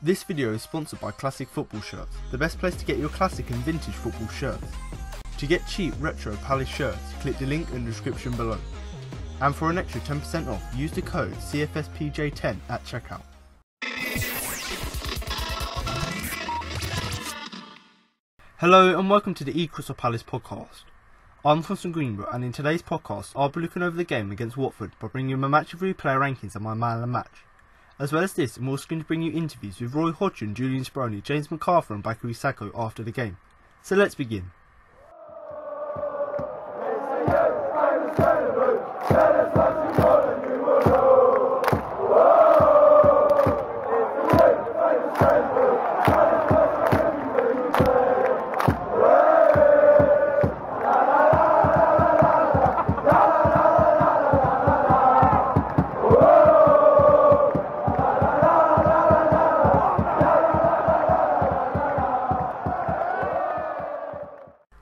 This video is sponsored by Classic Football Shirts, the best place to get your classic and vintage football shirts. To get cheap retro Palace shirts, click the link in the description below. And for an extra 10% off, use the code CFSPJ10 at checkout. Hello and welcome to the Crystal Palace podcast. I'm Alfonso Greenbrook, and in today's podcast I'll be looking over the game against Watford by bringing you my match review, player rankings and my man of the match. As well as this, I'm also going to bring you interviews with Roy Hodgson, Julian Speroni, James McArthur and Bakary Sako after the game. So let's begin.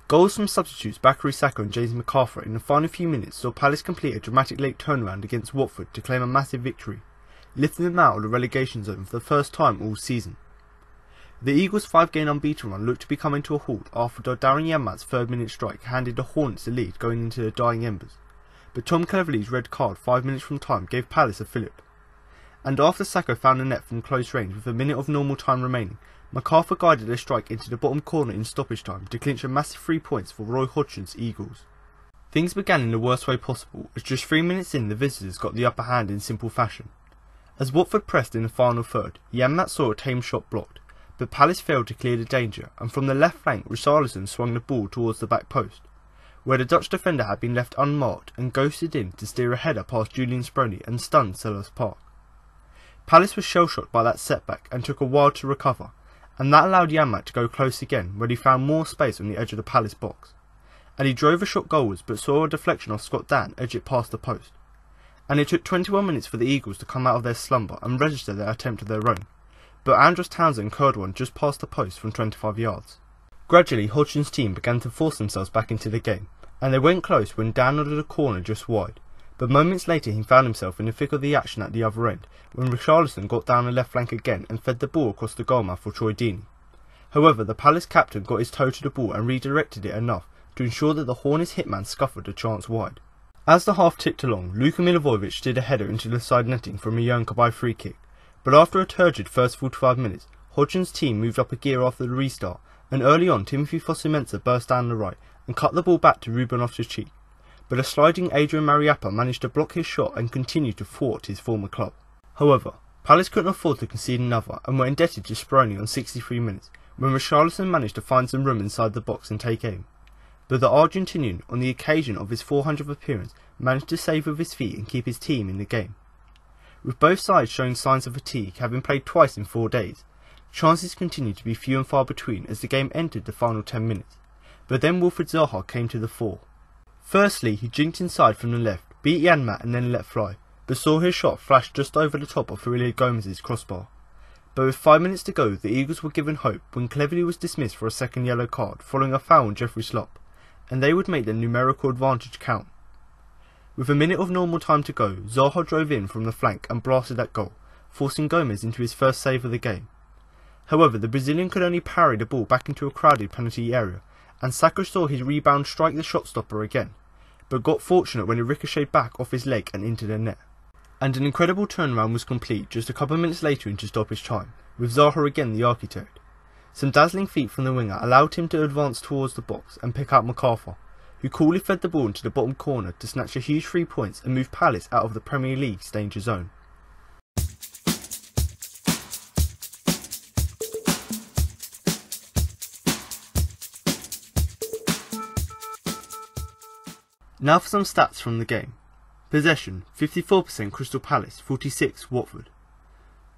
Goals from substitutes Bakary, Sako and James McArthur in the final few minutes saw Palace complete a dramatic late turnaround against Watford to claim a massive victory, lifting them out of the relegation zone for the first time all season. The Eagles' 5-game unbeaten run looked to be coming to a halt after Daryl Janmaat's 3rd-minute strike handed the Hornets the lead going into the dying embers, but Tom Cleverley's red card 5 minutes from time gave Palace a fillip. And after Sako found the net from close range with a minute of normal time remaining, McArthur guided a strike into the bottom corner in stoppage time to clinch a massive 3 points for Roy Hodgson's Eagles. Things began in the worst way possible, as just 3 minutes in the visitors got the upper hand in simple fashion. As Watford pressed in the final third, Janmaat saw a tame shot blocked, but Palace failed to clear the danger, and from the left flank Richarlison swung the ball towards the back post, where the Dutch defender had been left unmarked and ghosted in to steer a header past Julian Speroni and stun Selhurst Park. Palace was shell-shocked by that setback and took a while to recover, and that allowed Janmaat to go close again, where he found more space on the edge of the Palace box. And he drove a shot goalwards but saw a deflection off Scott Dann edge it past the post. And it took 21 minutes for the Eagles to come out of their slumber and register their attempt of their own, but Andros Townsend curled one just past the post from 25 yards. Gradually Hodgson's team began to force themselves back into the game, and they went close when Dann nodded a corner just wide, but moments later he found himself in the thick of the action at the other end, when Richarlison got down the left flank again and fed the ball across the goalmouth for Troy Deeney. However, the Palace captain got his toe to the ball and redirected it enough to ensure that the Hornets hitman scuffered a chance wide. As the half ticked along, Luka Milivojevic steered a header into the side netting from a Janmaat free kick, but after a turgid first 45 minutes, Hodgson's team moved up a gear after the restart, and early on Timothy Fosu-Mensah burst down the right and cut the ball back to Ruben Loftus-Cheek, but a sliding Adrian Mariappa managed to block his shot and continue to thwart his former club. However, Palace couldn't afford to concede another and were indebted to Speroni on 63 minutes, when Richarlison managed to find some room inside the box and take aim. But the Argentinian, on the occasion of his 400th appearance, managed to save with his feet and keep his team in the game. With both sides showing signs of fatigue, having played twice in 4 days, chances continued to be few and far between as the game entered the final 10 minutes, but then Wilfried Zaha came to the fore. Firstly, he jinked inside from the left, beat Janmaat and then let fly, but saw his shot flash just over the top of Wilfried Gomez's crossbar. But with 5 minutes to go, the Eagles were given hope when Cleverley was dismissed for a second yellow card following a foul on Jeffrey Slop, and they would make their numerical advantage count. With a minute of normal time to go, Zaha drove in from the flank and blasted that goal, forcing Gomez into his first save of the game. However, the Brazilian could only parry the ball back into a crowded penalty area, and Sako saw his rebound strike the shot stopper again, but got fortunate when it ricocheted back off his leg and into the net. And an incredible turnaround was complete just a couple of minutes later into stoppage time, with Zaha again the architect. Some dazzling feet from the winger allowed him to advance towards the box and pick out McArthur, who coolly fed the ball into the bottom corner to snatch a huge 3 points and move Palace out of the Premier League's danger zone. Now for some stats from the game. Possession, 54% Crystal Palace, 46 Watford.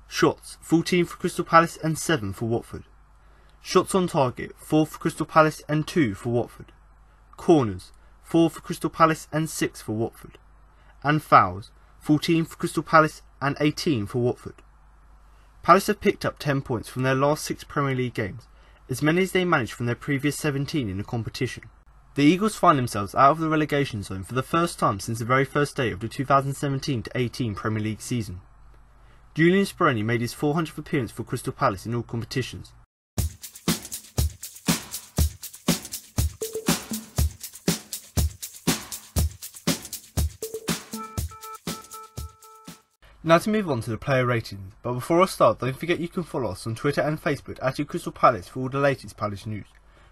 Shots, 14 for Crystal Palace and 7 for Watford. Shots on target, 4 for Crystal Palace and 2 for Watford. Corners, 4 for Crystal Palace and 6 for Watford. And fouls, 14 for Crystal Palace and 18 for Watford. Palace have picked up 10 points from their last 6 Premier League games, as many as they managed from their previous 17 in the competition. The Eagles find themselves out of the relegation zone for the first time since the very first day of the 2017-18 Premier League season. Julian Speroni made his 400th appearance for Crystal Palace in all competitions. Now to move on to the player ratings, but before I start, don't forget you can follow us on Twitter and Facebook at Crystal Palace for all the latest Palace news.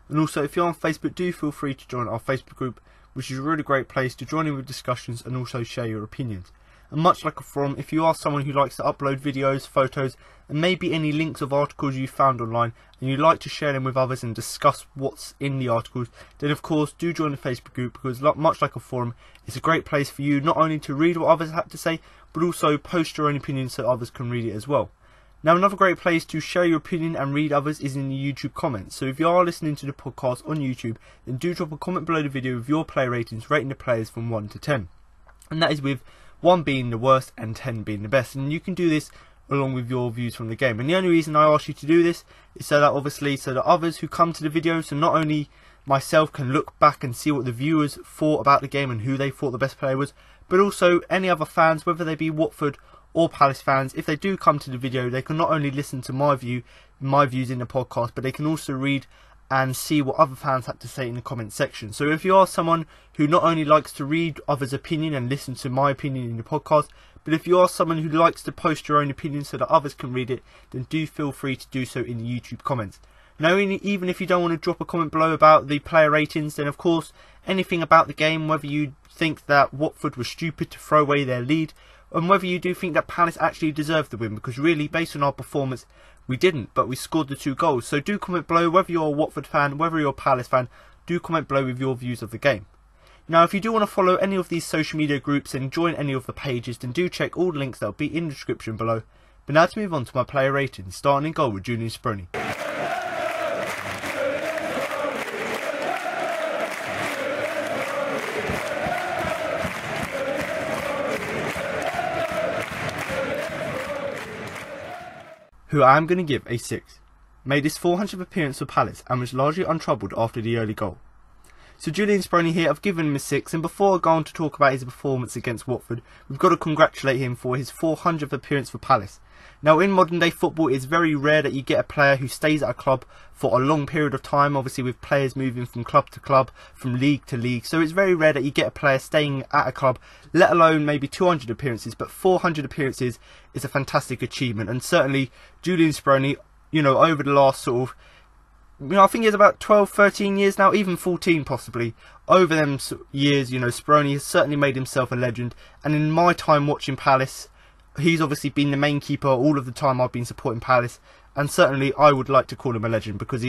And also, if you're on Facebook, do feel free to join our Facebook group, which is a really great place to join in with discussions and also share your opinions. And much like a forum, if you are someone who likes to upload videos, photos, and maybe any links of articles you found online, and you like to share them with others and discuss what's in the articles, then of course do join the Facebook group, because much like a forum, it's a great place for you not only to read what others have to say, but also post your own opinions so others can read it as well. Now, another great place to share your opinion and read others is in the YouTube comments. So if you are listening to the podcast on YouTube, then do drop a comment below the video with your player ratings, rating the players from 1 to 10. And that is with 1 being the worst and 10 being the best. And you can do this along with your views from the game. And the only reason I ask you to do this is so that others who come to the video, so not only myself can look back and see what the viewers thought about the game and who they thought the best player was, but also any other fans, whether they be Watford or Palace fans, if they do come to the video, they can not only listen to my views in the podcast, but they can also read and see what other fans had to say in the comment section. So if you are someone who not only likes to read others' opinion and listen to my opinion in the podcast, but if you are someone who likes to post your own opinion so that others can read it, then do feel free to do so in the YouTube comments. Now, even if you don't want to drop a comment below about the player ratings, then of course anything about the game, whether you think that Watford was stupid to throw away their lead, and whether you do think that Palace actually deserved the win, because really, based on our performance, we didn't, but we scored the 2 goals. So do comment below, whether you're a Watford fan, whether you're a Palace fan, do comment below with your views of the game. Now, if you do want to follow any of these social media groups and join any of the pages, then do check all the links that will be in the description below. But now to move on to my player ratings, starting in goal with Julian Speroni. Who I am going to give a 6. Made his 400th appearance for Palace and was largely untroubled after the early goal. So Julian Speroni here, I've given him a 6, and before I go on to talk about his performance against Watford, we've got to congratulate him for his 400th appearance for Palace. Now, in modern day football, it's very rare that you get a player who stays at a club for a long period of time, obviously with players moving from club to club, from league to league. So it's very rare that you get a player staying at a club, let alone maybe 200 appearances, but 400 appearances is a fantastic achievement. And certainly Julian Speroni, over the last sort of, I think it's about 12, 13 years now, even 14 possibly. Over them years, Speroni has certainly made himself a legend. And in my time watching Palace, he's obviously been the main keeper all of the time I've been supporting Palace. And certainly I would like to call him a legend, because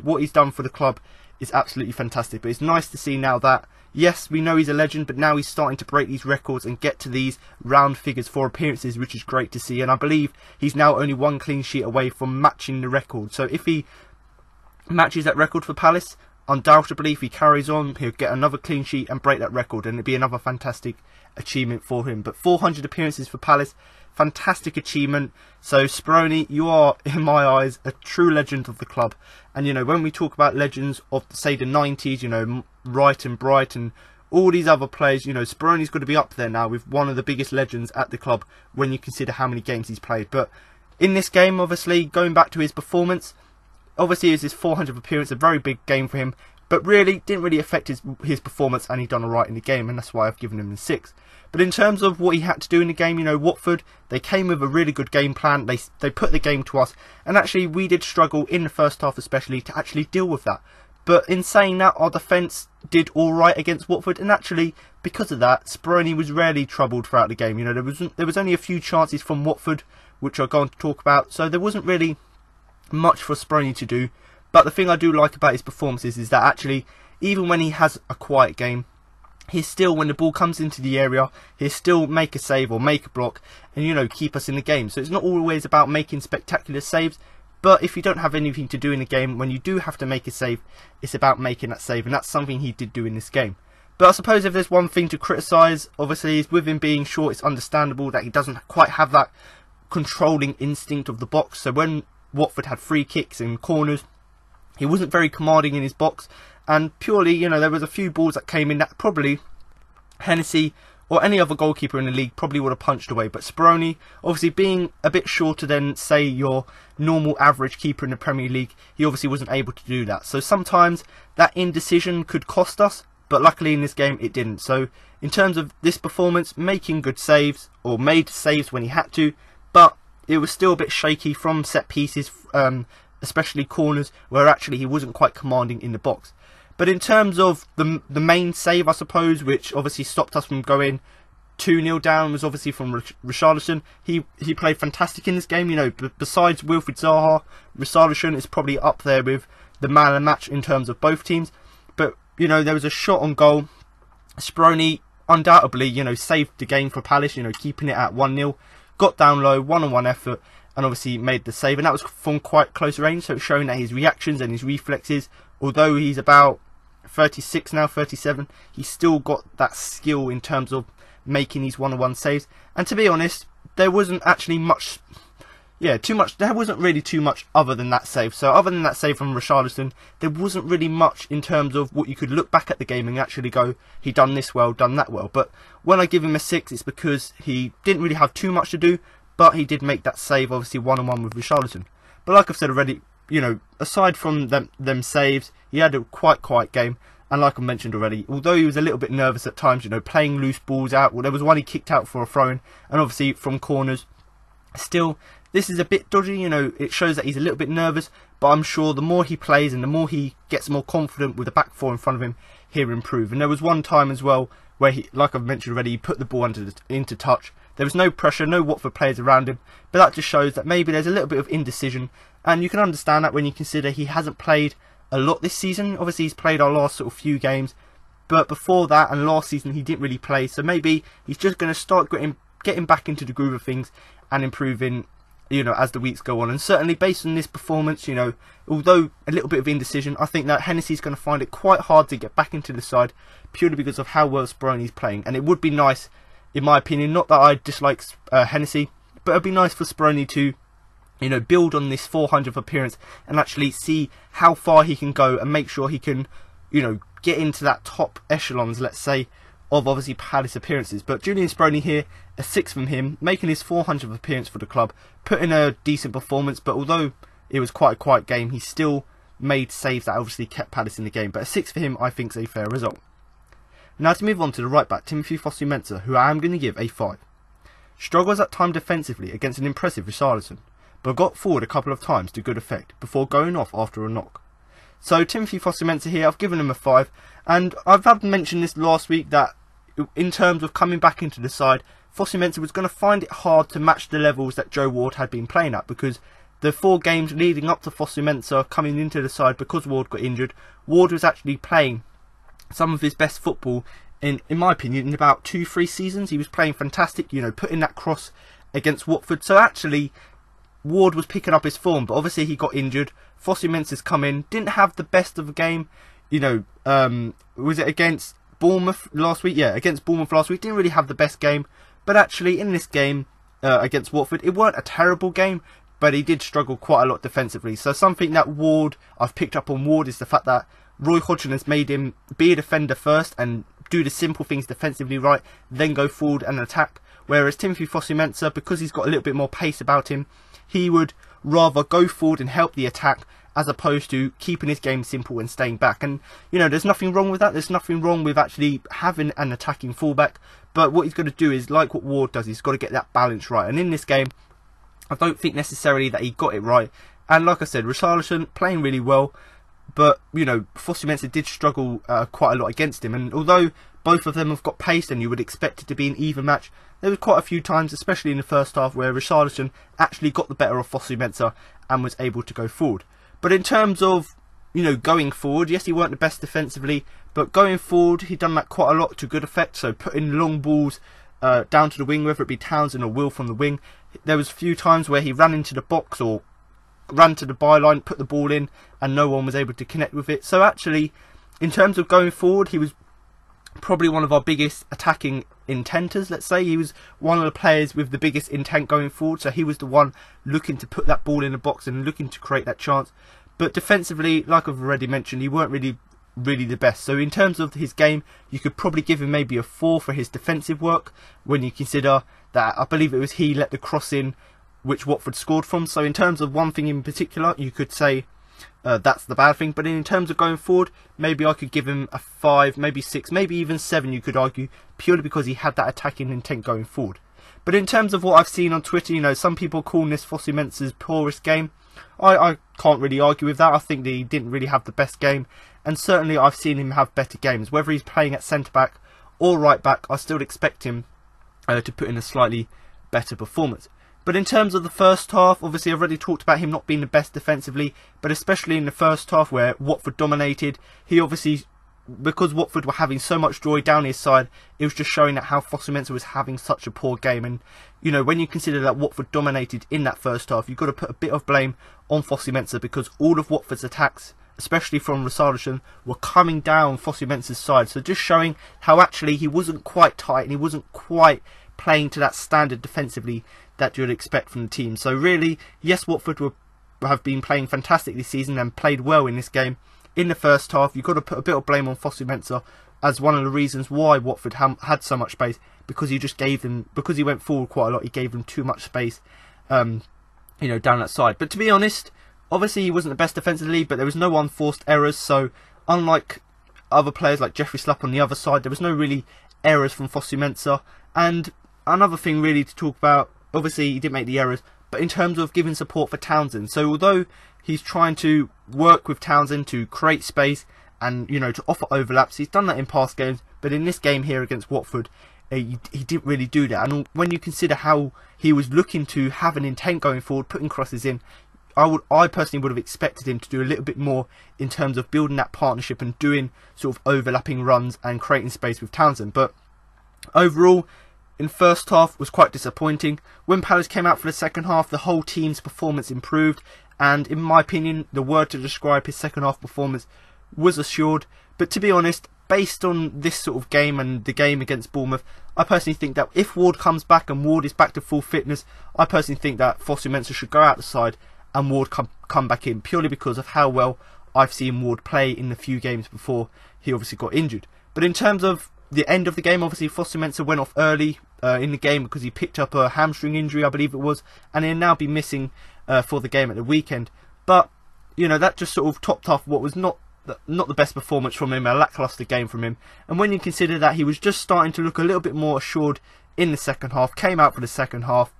what he's done for the club is absolutely fantastic. But it's nice to see now that, yes, we know he's a legend, but now he's starting to break these records and get to these round figures for appearances, which is great to see. And I believe he's now only 1 clean sheet away from matching the record. So if he matches that record for Palace, undoubtedly if he carries on, he'll get another clean sheet and break that record, and it'd be another fantastic achievement for him. But 400 appearances for Palace, fantastic achievement. So Speroni, you are, in my eyes, a true legend of the club. And when we talk about legends of, say, the 90s, Wright and Bright and all these other players, Speroni's got to be up there now with one of the biggest legends at the club when you consider how many games he's played. But in this game, obviously, going back to his performance, obviously it was his 400th appearance, a very big game for him, but really didn't really affect his performance, and he done alright in the game, and that's why I've given him a 6. But in terms of what he had to do in the game, Watford, they came with a really good game plan. They put the game to us, and actually we did struggle in the first half especially to actually deal with that. But in saying that, our defence did alright against Watford, and actually because of that, Speroni was rarely troubled throughout the game. There was only a few chances from Watford, which I'm going to talk about, so there wasn't really much for Speroni to do. But the thing I do like about his performances is that actually, even when he has a quiet game, he's still, when the ball comes into the area, he'll still make a save or make a block and, keep us in the game. So it's not always about making spectacular saves, but if you don't have anything to do in the game, when you do have to make a save, it's about making that save, and that's something he did do in this game. But I suppose if there's one thing to criticise, obviously, is with him being short, it's understandable that he doesn't quite have that controlling instinct of the box. So when Watford had free kicks and corners, he wasn't very commanding in his box, and purely, there was a few balls that came in that probably Hennessy or any other goalkeeper in the league probably would have punched away. But Speroni, obviously being a bit shorter than, say, your normal average keeper in the Premier League, he obviously wasn't able to do that. So sometimes that indecision could cost us, but luckily in this game it didn't. So in terms of this performance, making good saves, or made saves when he had to, but it was still a bit shaky from set pieces, especially corners, where actually he wasn't quite commanding in the box. But in terms of the main save, I suppose, which obviously stopped us from going 2-0 down, was obviously from Richarlison. He played fantastic in this game. You know, besides Wilfried Zaha, Richarlison is probably up there with the man of the match in terms of both teams. But, you know, there was a shot on goal. Speroni undoubtedly, you know, saved the game for Palace, you know, keeping it at 1-0. Got down low, one-on-one effort, and obviously made the save. And that was from quite close range, so it's showing that his reactions and his reflexes, although he's about 36 now, 37, he's still got that skill in terms of making these one-on-one saves. And to be honest, there wasn't actually much, there wasn't really too much other than that save. So other than that save from Richarlison, there wasn't really much in terms of what you could look back at the game and actually go, he done this well, done that well. But when I give him a 6, it's because he didn't really have too much to do, but he did make that save, obviously one-on-one with Richarlison. But like I've said already, you know, aside from them saves, he had a quite quiet game. And like I mentioned already, although he was a little bit nervous at times, you know, playing loose balls out. Well, there was one he kicked out for a throw-in, and obviously from corners. Still, this is a bit dodgy, you know, it shows that he's a little bit nervous. But I'm sure the more he plays and the more he gets more confident with the back four in front of him, he'll improve. And there was one time as well where he, like I've mentioned already, he put the ball into touch. There was no pressure, no Watford players around him, but that just shows that maybe there's a little bit of indecision, and you can understand that when you consider he hasn't played a lot this season. Obviously he's played our last sort of few games, but before that and last season he didn't really play, so maybe he's just going to start getting back into the groove of things and improving, you know, as the weeks go on. And certainly based on this performance, you know, although a little bit of indecision, I think that Hennessy's going to find it quite hard to get back into the side purely because of how well Speroni's playing. And it would be nice, in my opinion, not that I dislike Hennessy, but it'd be nice for Speroni to, you know, build on this 400th appearance and actually see how far he can go and make sure he can, you know, get into that top echelons, let's say, of obviously Palace appearances. But Julian Speroni here, a 6 from him, making his 400th appearance for the club, put in a decent performance, but although it was quite a quiet game, he still made saves that obviously kept Palace in the game. But a 6 for him, I think, is a fair result. Now to move on to the right back, Timothy Fosu-Mensah, who I am going to give a 5. Struggles at time defensively against an impressive Richarlison, but got forward a couple of times to good effect before going off after a knock. So Timothy Fosu-Mensah here, I've given him a 5, and I've mentioned this last week that in terms of coming back into the side, Fosu-Mensah was going to find it hard to match the levels that Joe Ward had been playing at, because the 4 games leading up to Fosu-Mensah coming into the side because Ward got injured, Ward was actually playing some of his best football in my opinion in about 2-3 seasons. He was playing fantastic, you know, putting that cross against Watford. So actually Ward was picking up his form, but obviously he got injured. Fosu-Mensah's come in, didn't have the best of a game, you know, was it against Bournemouth last week? Yeah, against Bournemouth last week, didn't really have the best game, but actually in this game against Watford, it weren't a terrible game, but he did struggle quite a lot defensively. So something that I've picked up on Ward is the fact that Roy Hodgson has made him be a defender first and do the simple things defensively right, then go forward and attack. Whereas Timothy Fosu-Mensah, because he's got a little bit more pace about him, he would rather go forward and help the attack as opposed to keeping his game simple and staying back. And, you know, there's nothing wrong with that. There's nothing wrong with actually having an attacking fullback. But what he's going to do is, like what Ward does, he's got to get that balance right. And in this game, I don't think necessarily that he got it right. And like I said, Richarlison playing really well. But, you know, Fosu-Mensah did struggle quite a lot against him. And although both of them have got pace and you would expect it to be an even match, there was quite a few times, especially in the first half, where Richarlison actually got the better of Fosu-Mensah and was able to go forward. But in terms of, you know, going forward, yes, he weren't the best defensively, but going forward, he done that quite a lot to good effect. So putting long balls down to the wing, whether it be Townsend or Will from the wing. There was a few times where he ran into the box or ran to the byline, put the ball in, and no one was able to connect with it. So actually, in terms of going forward, he was probably one of our biggest attacking intenters, let's say. He was one of the players with the biggest intent going forward, so he was the one looking to put that ball in the box and looking to create that chance. But defensively, like I've already mentioned, he weren't really really the best. So in terms of his game, you could probably give him maybe a 4 for his defensive work, when you consider that I believe it was he let the cross in which Watford scored from. So in terms of one thing in particular, you could say that's the bad thing. But in terms of going forward, maybe I could give him a 5, maybe 6, maybe even 7, you could argue, purely because he had that attacking intent going forward. But in terms of what I've seen on Twitter, you know, some people calling this Fosu Mensah's poorest game. I can't really argue with that. I think that he didn't really have the best game, and certainly I've seen him have better games. Whether he's playing at centre-back or right-back, I still expect him to put in a slightly better performance. But in terms of the first half, obviously I've already talked about him not being the best defensively, but especially in the first half where Watford dominated, he obviously, because Watford were having so much joy down his side, it was just showing that how Fosu Mensah was having such a poor game. And, you know, when you consider that Watford dominated in that first half, you've got to put a bit of blame on Fosu Mensah, because all of Watford's attacks, especially from Richarlison, were coming down Fosu Mensah's side. So just showing how actually he wasn't quite tight and he wasn't quite playing to that standard defensively that you'd expect from the team. So really, yes, Watford have been playing fantastic this season and played well in this game. In the first half, you've got to put a bit of blame on Fosu Mensah as one of the reasons why Watford had so much space, because he just gave them, because he went forward quite a lot, he gave them too much space, you know, down that side. But to be honest, obviously he wasn't the best defensively, but there was no unforced errors. So unlike other players like Jeffrey Slapp on the other side, there was no really errors from Fosu Mensah. And another thing really to talk about, obviously he didn't make the errors, but in terms of giving support for Townsend. So although he's trying to work with Townsend to create space and, you know, to offer overlaps, he's done that in past games, but in this game here against Watford, he didn't really do that. And when you consider how he was looking to have an intent going forward, putting crosses in, I personally would have expected him to do a little bit more in terms of building that partnership and doing sort of overlapping runs and creating space with Townsend. But overall, in first half was quite disappointing. When Palace came out for the second half, the whole team's performance improved, and in my opinion, the word to describe his second half performance was assured. But to be honest, based on this sort of game and the game against Bournemouth, I personally think that if Ward comes back and Ward is back to full fitness, I personally think that Fosu Mensah should go out the side and Ward come back in, purely because of how well I've seen Ward play in the few games before he obviously got injured. But in terms of the end of the game, obviously Fosu Mensah went off early in the game because he picked up a hamstring injury, I believe it was, and he'll now be missing for the game at the weekend. But, you know, that just sort of topped off what was not the best performance from him, a lacklustre game from him. And when you consider that he was just starting to look a little bit more assured in the second half, came out for the second half,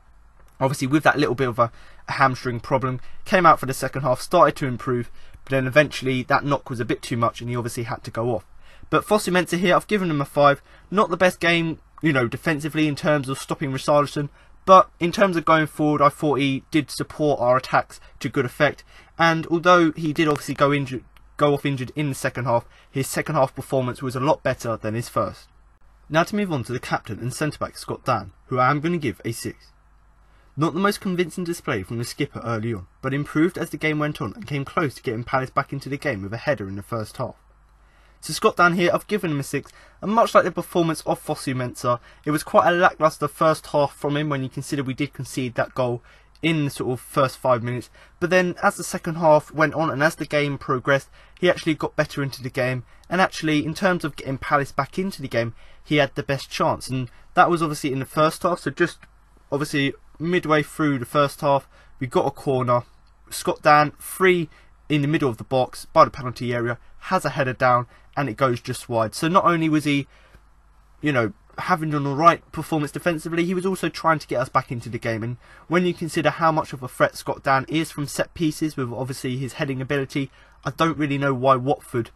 obviously with that little bit of a hamstring problem, came out for the second half, started to improve, but then eventually that knock was a bit too much and he obviously had to go off. But Fosu Mensah here, I've given him a 5. Not the best game, you know, defensively in terms of stopping Richarlison, but in terms of going forward, I thought he did support our attacks to good effect. And although he did obviously go off injured in the second half, his second half performance was a lot better than his first. Now to move on to the captain and centre-back Scott Dann, who I am going to give a 6. Not the most convincing display from the skipper early on, but improved as the game went on and came close to getting Palace back into the game with a header in the first half. So Scott Dann here, I've given him a 6, and much like the performance of Fosu Mensah, it was quite a lacklustre first half from him when you consider we did concede that goal in the sort of first 5 minutes. But then as the second half went on and as the game progressed, he actually got better into the game, and actually in terms of getting Palace back into the game, he had the best chance, and that was obviously in the first half. So just obviously midway through the first half, we got a corner, Scott Dann free in the middle of the box by the penalty area, has a header down and it goes just wide. So not only was he, you know, having done the right performance defensively, he was also trying to get us back into the game. And when you consider how much of a threat Scott Dann is from set pieces with obviously his heading ability, I don't really know why Watford,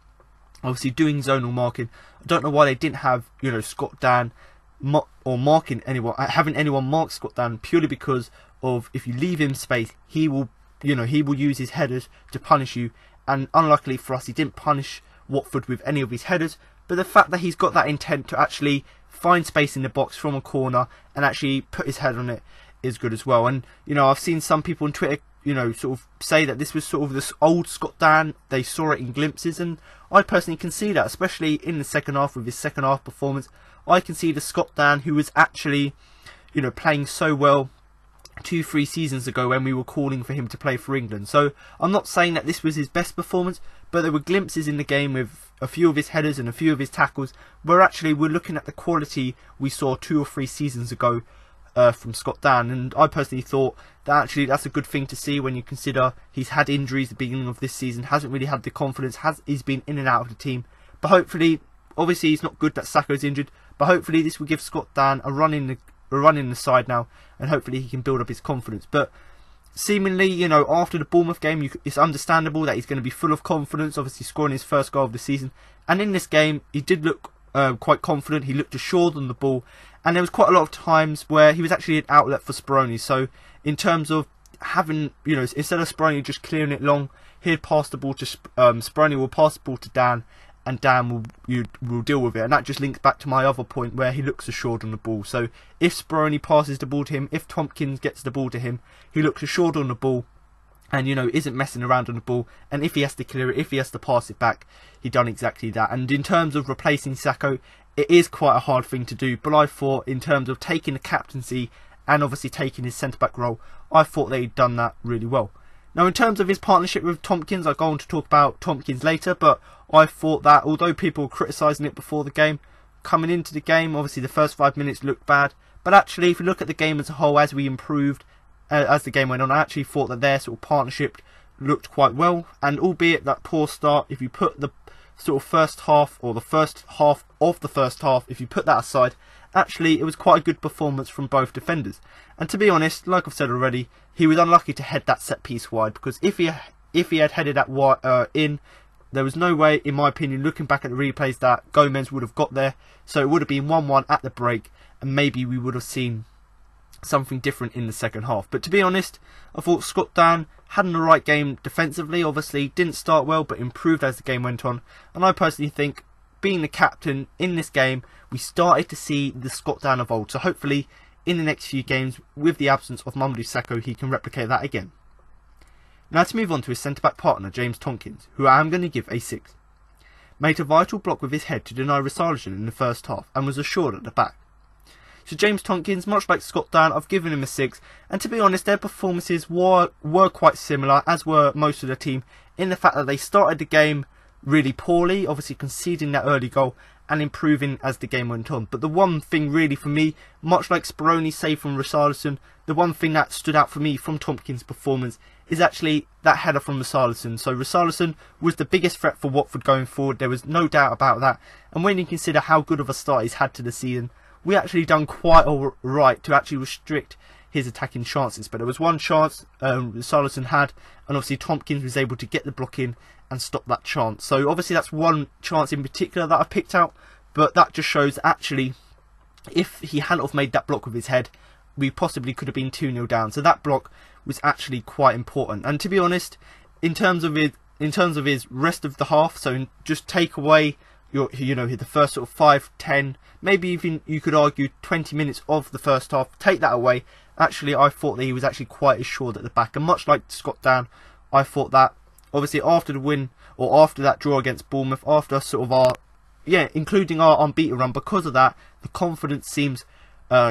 obviously doing zonal marking, I don't know why they didn't have, you know, Scott Dann or marking anyone, having anyone mark Scott Dann, purely because of if you leave him space, he will, you know, he will use his headers to punish you. And unluckily for us, he didn't punish Watford with any of his headers, but the fact that he's got that intent to actually find space in the box from a corner and actually put his head on it is good as well. And, you know, I've seen some people on Twitter, you know, sort of say that this was sort of this old Scott Dann, they saw it in glimpses, and I personally can see that, especially in the second half with his second half performance. I can see the Scott Dann who was actually, you know, playing so well 2-3 seasons ago when we were calling for him to play for England. So I'm not saying that this was his best performance, but there were glimpses in the game with a few of his headers and a few of his tackles, where actually we're looking at the quality we saw 2 or 3 seasons ago from Scott Dann. And I personally thought that actually that's a good thing to see when you consider he's had injuries at the beginning of this season, hasn't really had the confidence, he's been in and out of the team. But hopefully, obviously it's not good that Sako's injured, but hopefully this will give Scott Dann a run in the side now, and hopefully he can build up his confidence. But seemingly, you know, after the Bournemouth game, it's understandable that he's going to be full of confidence, obviously scoring his first goal of the season. And in this game, he did look quite confident, he looked assured on the ball, and there was quite a lot of times where he was actually an outlet for Speroni. So in terms of having, you know, instead of Speroni just clearing it long, he'd pass the ball to Speroni will pass the ball to Dan, and Dan will deal with it. And that just links back to my other point where he looks assured on the ball. So if Speroni passes the ball to him, if Tompkins gets the ball to him, he looks assured on the ball, and, you know, isn't messing around on the ball. And if he has to clear it, if he has to pass it back, he done exactly that. And in terms of replacing Sako, it is quite a hard thing to do, but I thought in terms of taking the captaincy and obviously taking his centre-back role, I thought they'd done that really well. Now, in terms of his partnership with Tompkins, I'll go on to talk about Tompkins later, but I thought that although people were criticising it before the game, coming into the game, obviously the first 5 minutes looked bad, but actually if you look at the game as a whole, as we improved, as the game went on, I actually thought that their sort of partnership looked quite well. And albeit that poor start, if you put the sort of first half, or the first half of the first half, if you put that aside, actually it was quite a good performance from both defenders. And to be honest, like I've said already, he was unlucky to head that set piece wide, because if he had headed that in, there was no way, in my opinion, looking back at the replays, that Gomez would have got there. So it would have been 1-1 at the break, and maybe we would have seen something different in the second half. But to be honest, I thought Scott Dann had an alright game defensively. Obviously didn't start well, but improved as the game went on. And I personally think, being the captain in this game, we started to see the Scott Dann of old. So hopefully in the next few games, with the absence of Mamadou Sako, he can replicate that again. Now to move on to his centre-back partner, James Tompkins, who I am going to give a 6. Made a vital block with his head to deny Richarlison in the first half, and was assured at the back. So James Tompkins, much like Scott Dann, I've given him a 6, and to be honest, their performances were quite similar, as were most of the team, in the fact that they started the game really poorly, obviously conceding that early goal and improving as the game went on. But the one thing really for me, much like Speroni saved from Richarlison, the one thing that stood out for me from Tompkins' performance is actually that header from Richarlison. So Richarlison was the biggest threat for Watford going forward, there was no doubt about that. And when you consider how good of a start he's had to the season, we actually done quite alright to actually restrict his attacking chances. But there was one chance Richarlison had, and obviously Tompkins was able to get the block in and stop that chance. So obviously that's one chance in particular that I picked out, but that just shows actually if he hadn't have made that block with his head, we possibly could have been 2-0 down. So that block was actually quite important. And to be honest, in terms of his rest of the half, so just take away the first sort of 5-10, maybe even you could argue 20 minutes of the first half, take that away, actually I thought that he was actually quite assured at the back. And much like Scott Dann, I thought that obviously after the win, or after that draw against Bournemouth, after sort of including our unbeaten run, because of that, the confidence seems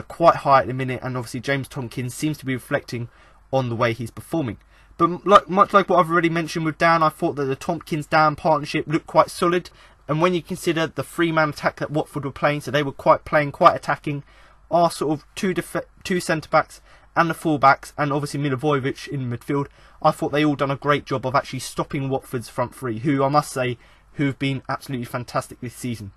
quite high at the minute, and obviously James Tompkins seems to be reflecting on the way he's performing. But much like what I've already mentioned with Dan, I thought that the Tompkins-Dan partnership looked quite solid. And when you consider the 3-man attack that Watford were playing, so they were playing quite attacking, our sort of two centre-backs and the full-backs, and obviously Milivojevic in midfield, I thought they all done a great job of actually stopping Watford's front three, who I must say, who have been absolutely fantastic this season.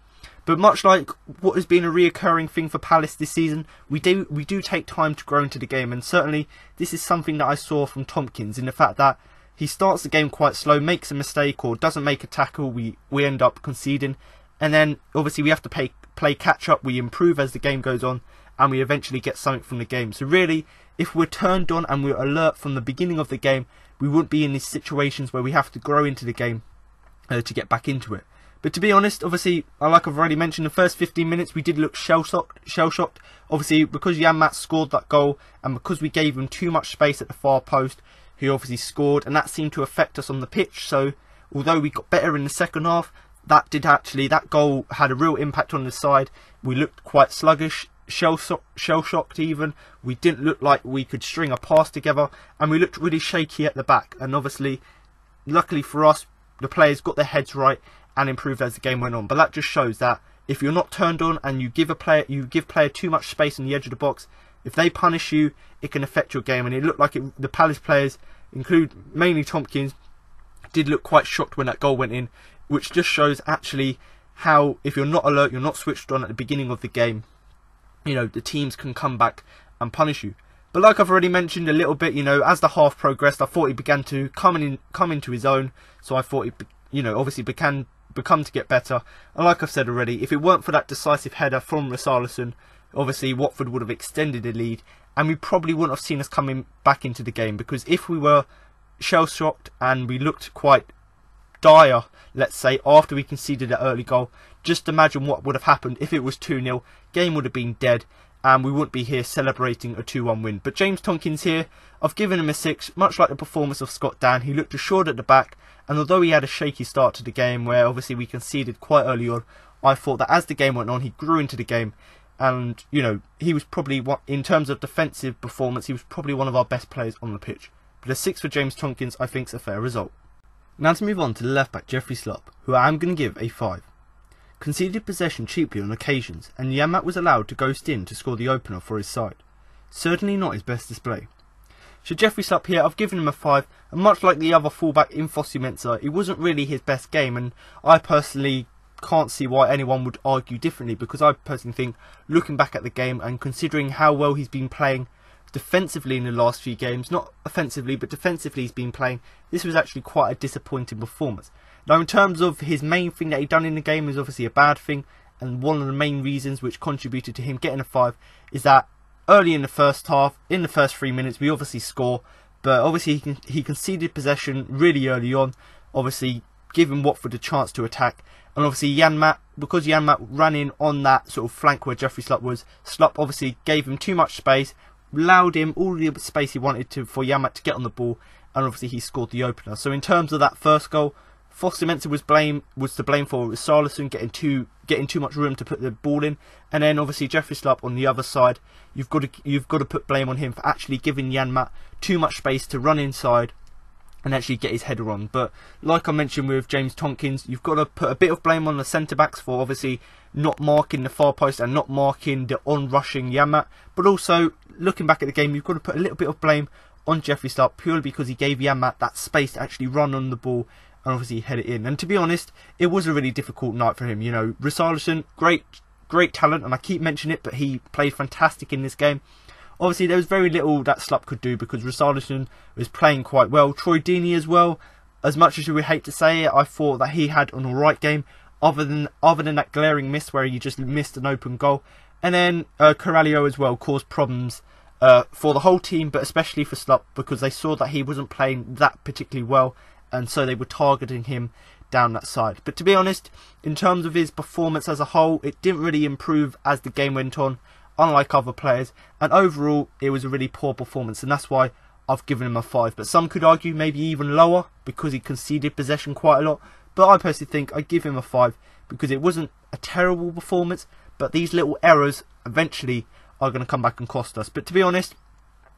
But much like what has been a reoccurring thing for Palace this season, we do take time to grow into the game, and certainly this is something that I saw from Tompkins, in the fact that he starts the game quite slow, makes a mistake or doesn't make a tackle, we end up conceding, and then obviously we have to play catch up, we improve as the game goes on, and we eventually get something from the game. So really, if we're turned on and we're alert from the beginning of the game, we wouldn't be in these situations where we have to grow into the game to get back into it. But to be honest, obviously, like I've already mentioned, the first 15 minutes we did look shell-shocked. Obviously, because Janmaat scored that goal, and because we gave him too much space at the far post, he obviously scored, and that seemed to affect us on the pitch. So, although we got better in the second half, that goal had a real impact on the side. We looked quite sluggish, shell-shocked even. We didn't look like we could string a pass together, and we looked really shaky at the back. And obviously, luckily for us, the players got their heads right, and improved as the game went on. But that just shows that if you're not turned on and you give player too much space on the edge of the box, if they punish you, it can affect your game. And it looked like the Palace players, include mainly Tompkins, did look quite shocked when that goal went in, which just shows actually how if you're not alert, you're not switched on at the beginning of the game, you know, the teams can come back and punish you. But like I've already mentioned a little bit, you know, as the half progressed, I thought he began to come into his own. So I thought he, you know, obviously become to get better. And like I've said already, if it weren't for that decisive header from Richarlison, obviously Watford would have extended the lead, and we probably wouldn't have seen us coming back into the game. Because if we were shell-shocked and we looked quite dire, let's say, after we conceded that early goal, just imagine what would have happened if it was 2-0. Game would have been dead, and we wouldn't be here celebrating a 2-1 win. But James Tompkins here, I've given him a 6, much like the performance of Scott Dan. He looked assured at the back, and although he had a shaky start to the game where obviously we conceded quite early on, I thought that as the game went on, he grew into the game. And, you know, he was probably, in terms of defensive performance, he was probably one of our best players on the pitch. But a 6 for James Tompkins, I think, is a fair result. Now to move on to the left back, Jeffrey Schlupp, who I am going to give a 5. Conceded possession cheaply on occasions, and Janmaat was allowed to ghost in to score the opener for his side. Certainly not his best display. So Jeffrey Schlupp here, I've given him a 5, and much like the other fullback in Fosu-Mensah, it wasn't really his best game, and I personally can't see why anyone would argue differently, because I personally think, looking back at the game and considering how well he's been playing defensively in the last few games, not offensively but defensively he's been playing, this was actually quite a disappointing performance. Now in terms of his main thing that he done in the game is obviously a bad thing, and one of the main reasons which contributed to him getting a 5 is that early in the first half, in the first 3 minutes, we obviously score, but obviously he conceded possession really early on, obviously giving Watford a chance to attack. And obviously Janmaat, because Janmaat ran in on that sort of flank where Jeffrey Schlupp was, Schlupp obviously gave him too much space, allowed him all the space he wanted to for Janmaat to get on the ball, and obviously he scored the opener. So in terms of that first goal, Fosu-Mensah was to blame for Richarlison getting too much room to put the ball in, and then obviously Jeffrey Schlupp on the other side, you've got to put blame on him for actually giving Janmaat too much space to run inside and actually get his header on. But like I mentioned with James Tompkins, you've got to put a bit of blame on the centre backs for obviously not marking the far post and not marking the on-rushing Janmaat. But also, looking back at the game, you've got to put a little bit of blame on Jeffrey Schlupp purely because he gave Janmaat that space to actually run on the ball and obviously head it in. And to be honest, it was a really difficult night for him. You know, Richarlison, great talent, and I keep mentioning it, but he played fantastic in this game. Obviously, there was very little that Schlupp could do because Richarlison was playing quite well. Troy Deeney as well. As much as you would hate to say it, I thought that he had an alright game, other than that glaring miss where he just missed an open goal. And then Carvalho as well caused problems for the whole team, but especially for Schlupp, because they saw that he wasn't playing that particularly well, and so they were targeting him down that side. But to be honest, in terms of his performance as a whole, it didn't really improve as the game went on, unlike other players, and overall it was a really poor performance, and that's why I've given him a 5. But some could argue maybe even lower because he conceded possession quite a lot, but I personally think I give him a 5 because it wasn't a terrible performance, but these little errors eventually are going to come back and cost us. But to be honest,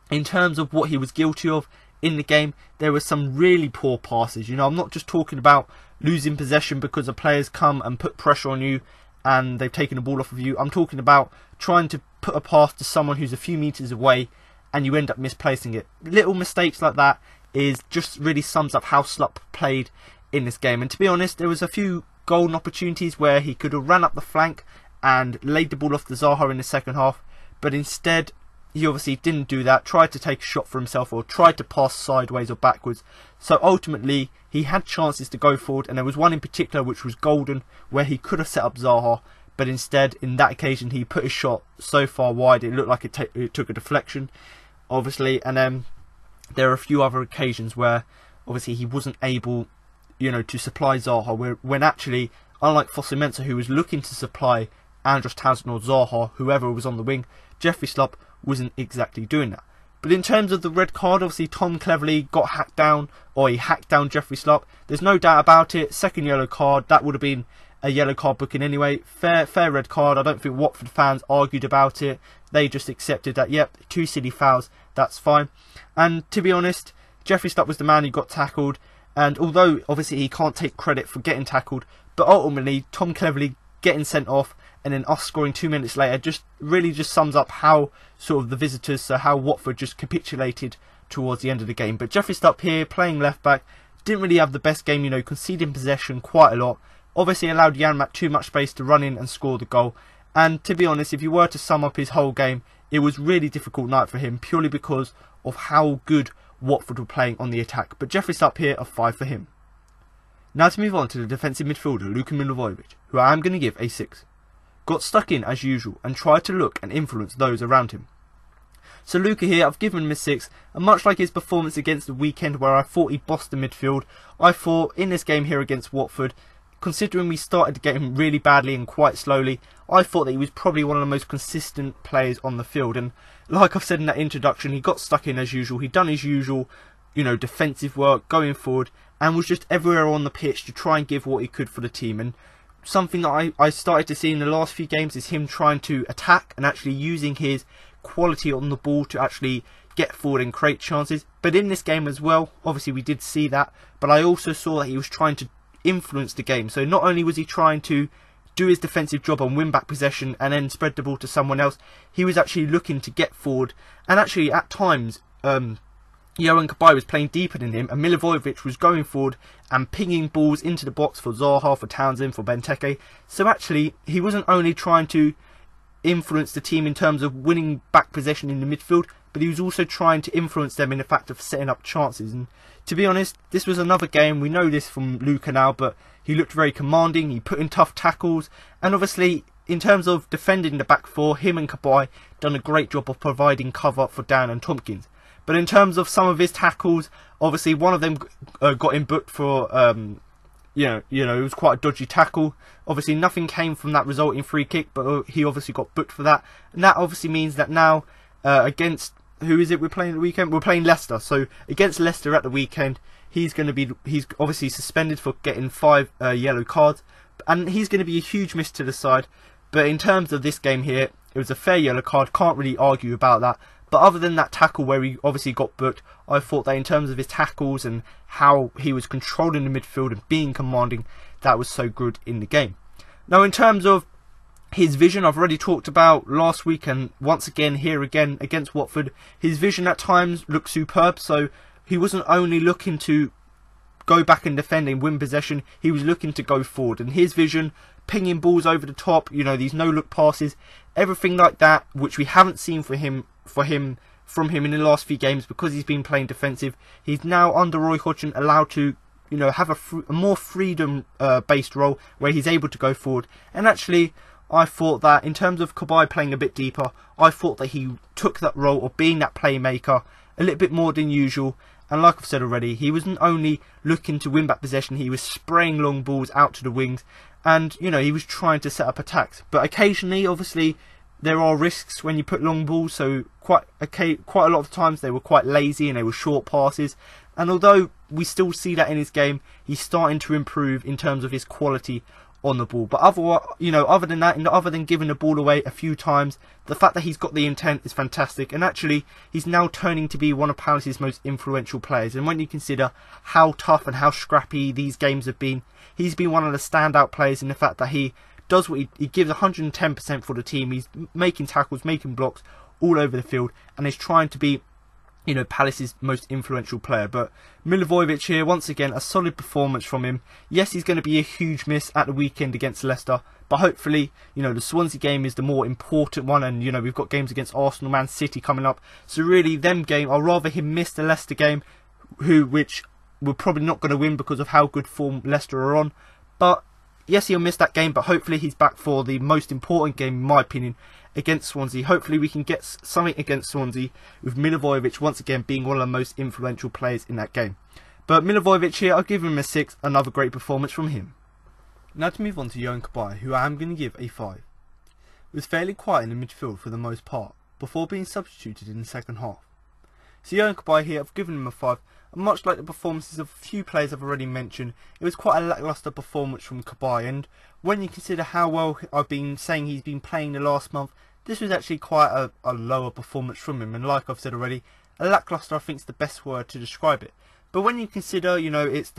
in terms of what he was guilty of in the game, there were some really poor passes. You know, I'm not just talking about losing possession because the players come and put pressure on you and they've taken the ball off of you. I'm talking about trying to put a pass to someone who's a few metres away and you end up misplacing it. Little mistakes like that is just really sums up how Schlupp played in this game. And to be honest, there was a few golden opportunities where he could have ran up the flank and laid the ball off to Zaha in the second half, but instead he obviously didn't do that, tried to take a shot for himself or tried to pass sideways or backwards. So ultimately he had chances to go forward, and there was one in particular which was golden where he could have set up Zaha, but instead in that occasion he put his shot so far wide it looked like it took a deflection, obviously. And then there are a few other occasions where obviously he wasn't able, you know, to supply Zaha, when actually, unlike Fosu-Mensah, who was looking to supply Andros Townsend or Zaha, whoever was on the wing, Jeffrey Schlupp wasn't exactly doing that. But in terms of the red card, obviously Tom Cleverley got hacked down, or he hacked down Jeffrey Schlupp. There's no doubt about it. Second yellow card, that would have been a yellow card booking anyway. Fair red card. I don't think Watford fans argued about it. They just accepted that, yep, 2 silly fouls, that's fine. And to be honest, Jeffrey Schlupp was the man who got tackled, And although obviously he can't take credit for getting tackled, but ultimately Tom Cleverley getting sent off and then us scoring 2 minutes later just sums up how sort of the visitors, so how Watford just capitulated towards the end of the game. But Jeffrey Stupp here, playing left back, didn't really have the best game, conceding possession quite a lot. Obviously allowed Janmaat too much space to run in and score the goal. And to be honest, if you were to sum up his whole game, it was really difficult night for him, purely because of how good Watford were playing on the attack. But Jeffrey Stupp here, a 5 for him. Now to move on to the defensive midfielder, Luka Milivojevic, who I am going to give a 6. Got stuck in as usual and tried to look and influence those around him. So Luka here, I've given him a 6, and much like his performance against the weekend where I thought he bossed the midfield, I thought in this game here against Watford, considering we started the game really badly and quite slowly, I thought that he was probably one of the most consistent players on the field. And like I've said in that introduction, he got stuck in as usual. He'd done his usual, defensive work going forward, and was just everywhere on the pitch to try and give what he could for the team. And something that I started to see in the last few games is him trying to attack and actually using his quality on the ball to actually get forward and create chances. But in this game as well, obviously we did see that, but I also saw that he was trying to influence the game. So not only was he trying to do his defensive job and win back possession and then spread the ball to someone else, he was actually looking to get forward. And actually at times Johan Cabaye was playing deeper than him, and Milivojevic was going forward and pinging balls into the box for Zaha, for Townsend, for Benteke. So actually he wasn't only trying to influence the team in terms of winning back possession in the midfield, but he was also trying to influence them in the fact of setting up chances. And to be honest, this was another game, we know this from Luka now, but he looked very commanding, he put in tough tackles, and obviously in terms of defending the back four, him and Cabaye done a great job of providing cover for Dan and Tompkins. But in terms of some of his tackles, obviously one of them got him booked for it was quite a dodgy tackle. Obviously nothing came from that resulting free kick, but he obviously got booked for that. And that obviously means that now against, who is it we're playing at the weekend? We're playing Leicester. So against Leicester at the weekend, he's obviously suspended for getting 5 yellow cards, and he's going to be a huge miss to the side. But in terms of this game here, it was a fair yellow card, can't really argue about that. But other than that tackle where he obviously got booked, I thought that in terms of his tackles and how he was controlling the midfield and being commanding, that was so good in the game. Now in terms of his vision, I've already talked about last week and once again here again against Watford. His vision at times looked superb, so he wasn't only looking to go back and defend and win possession, he was looking to go forward. And his vision, pinging balls over the top, these no-look passes, everything like that, which we haven't seen from him in the last few games because he's been playing defensive. He's now under Roy Hodgson allowed to have a more freedom based role where he's able to go forward. And actually I thought that in terms of Cabaye playing a bit deeper, I thought that he took that role of being that playmaker a little bit more than usual. And like I've said already, he wasn't only looking to win back possession, he was spraying long balls out to the wings, and he was trying to set up attacks. But occasionally, obviously, there are risks when you put long balls, so quite a lot of times they were quite lazy and they were short passes. And although we still see that in his game, he's starting to improve in terms of his quality on the ball. But other than that, other than giving the ball away a few times, the fact that he's got the intent is fantastic. And actually, he's now turning to be one of Palace's most influential players. And when you consider how tough and how scrappy these games have been, he's been one of the standout players in the fact that he does what he gives 110% for the team. He's making tackles, making blocks all over the field, and is trying to be Palace's most influential player. But Milivojevic here, once again, a solid performance from him. Yes, he's going to be a huge miss at the weekend against Leicester, but hopefully, the Swansea game is the more important one, and we've got games against Arsenal, Man City coming up. So really, them game, I'd rather him miss the Leicester game, which we're probably not going to win because of how good form Leicester are on. But yes, he'll miss that game, but hopefully he's back for the most important game, in my opinion, against Swansea. Hopefully we can get something against Swansea with Milivojevic once again being one of the most influential players in that game. But Milivojevic here, I'll give him a 6, another great performance from him. Now to move on to Johan Cabaye, who I am going to give a 5. It was fairly quiet in the midfield for the most part, before being substituted in the second half. So Johan Cabaye here, I've given him a 5, and much like the performances of a few players I've already mentioned, it was quite a lacklustre performance from Cabaye. And when you consider how well I've been saying he's been playing the last month, this was actually quite a lower performance from him. And like I've said already, a lacklustre I think is the best word to describe it. But when you consider, you know, it's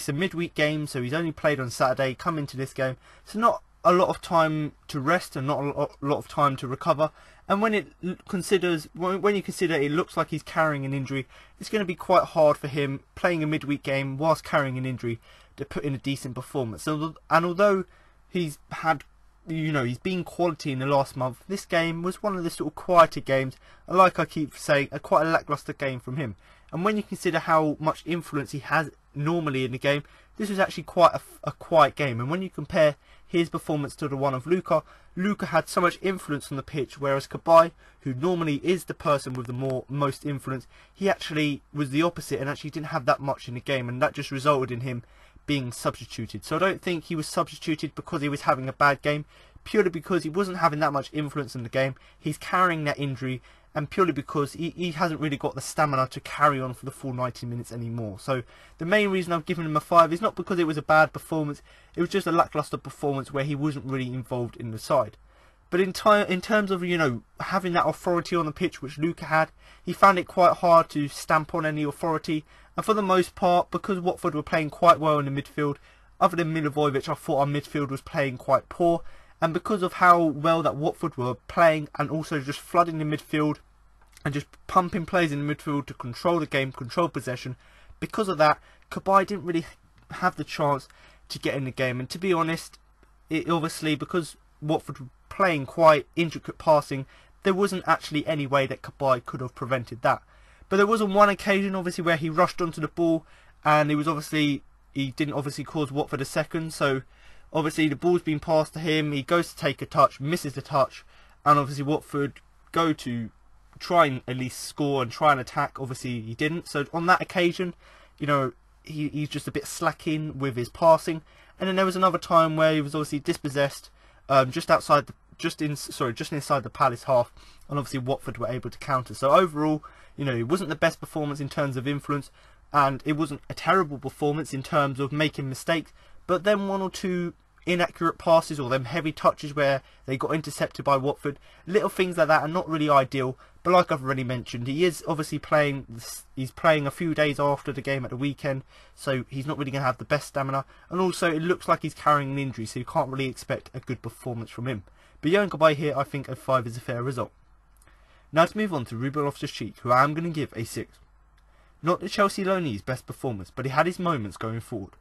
a midweek game, so he's only played on Saturday, come into this game, so not a lot of time to rest and not a lot of time to recover. And when you consider it looks like he's carrying an injury, it's going to be quite hard for him playing a midweek game whilst carrying an injury to put in a decent performance. And although he's had, you know, he's been quality in the last month, this game was one of the sort of quieter games, and like I keep saying, quite a lacklustre game from him. And when you consider how much influence he has normally in the game, this was actually quite a quiet game. And when you compare his performance to the one of Luka had so much influence on the pitch, whereas Cabaye, who normally is the person with the most influence, he actually was the opposite and actually didn't have that much in the game, and that just resulted in him being substituted. So I don't think he was substituted because he was having a bad game, purely because he wasn't having that much influence in the game. He's carrying that injury, and purely because he hasn't really got the stamina to carry on for the full 90 minutes anymore. So the main reason I've given him a 5 is not because it was a bad performance, it was just a lacklustre performance where he wasn't really involved in the side. But in terms of, you know, having that authority on the pitch which Luka had, he found it quite hard to stamp on any authority. And for the most part, because Watford were playing quite well in the midfield, other than Milivojevic, I thought our midfield was playing quite poor. And because of how well that Watford were playing and also just flooding the midfield and just pumping players in the midfield to control the game, control possession, because of that, Cabaye didn't really have the chance to get in the game. And to be honest, it obviously, because Watford were playing quite intricate passing, there wasn't actually any way that Cabaye could have prevented that. But there was on one occasion, obviously, where he rushed onto the ball, and he didn't obviously cause Watford a second. So obviously the ball's been passed to him, he goes to take a touch, misses the touch, and obviously Watford go to try and at least score and try and attack. Obviously he didn't. So on that occasion, you know, he's just a bit slacking with his passing. And then there was another time where he was obviously dispossessed, just inside the Palace half, and obviously Watford were able to counter. So overall, you know, it wasn't the best performance in terms of influence, and it wasn't a terrible performance in terms of making mistakes, but then one or two inaccurate passes or them heavy touches where they got intercepted by Watford, little things like that are not really ideal. But like I've already mentioned, he is obviously he's playing a few days after the game at the weekend, so he's not really going to have the best stamina, and also it looks like he's carrying an injury, so you can't really expect a good performance from him. But Yohan Cabaye here, I think a 5 is a fair result. Now to move on to Ruben Loftus-Cheek, who I am going to give a 6. Not the Chelsea loanee's best performance, but he had his moments going forward.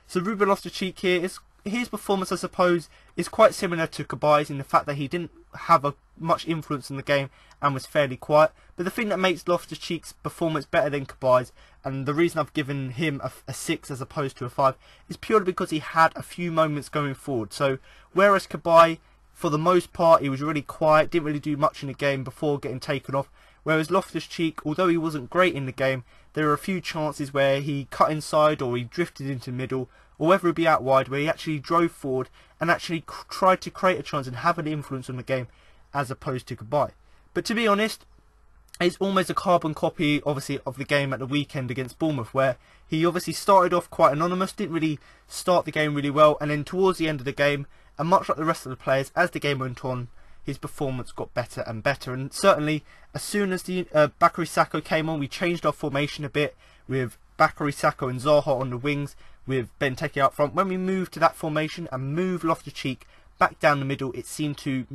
So Ruben Loftus-Cheek here, his performance, I suppose, is quite similar to Cabaye's in the fact that he didn't have much influence in the game and was fairly quiet. But the thing that makes Loftus-Cheek's performance better than Cabaye's, and the reason I've given him a 6 as opposed to a 5, is purely because he had a few moments going forward. So whereas Cabaye, for the most part, he was really quiet, didn't really do much in the game before getting taken off. Whereas Loftus-Cheek, although he wasn't great in the game, there were a few chances where he cut inside or he drifted into the middle, or whether it be out wide, where he actually drove forward and actually tried to create a chance and have an influence on the game, as opposed to Cabaye. But to be honest, it's almost a carbon copy, obviously, of the game at the weekend against Bournemouth, where he obviously started off quite anonymous, didn't really start the game really well, and then towards the end of the game, and much like the rest of the players, as the game went on, his performance got better and better. And certainly, as soon as the Bakary Sako came on, we changed our formation a bit, with Bakary, Sako and Zaha on the wings, with Benteke out front. When we moved to that formation and moved Loftus-Cheek back down the middle, it seemed to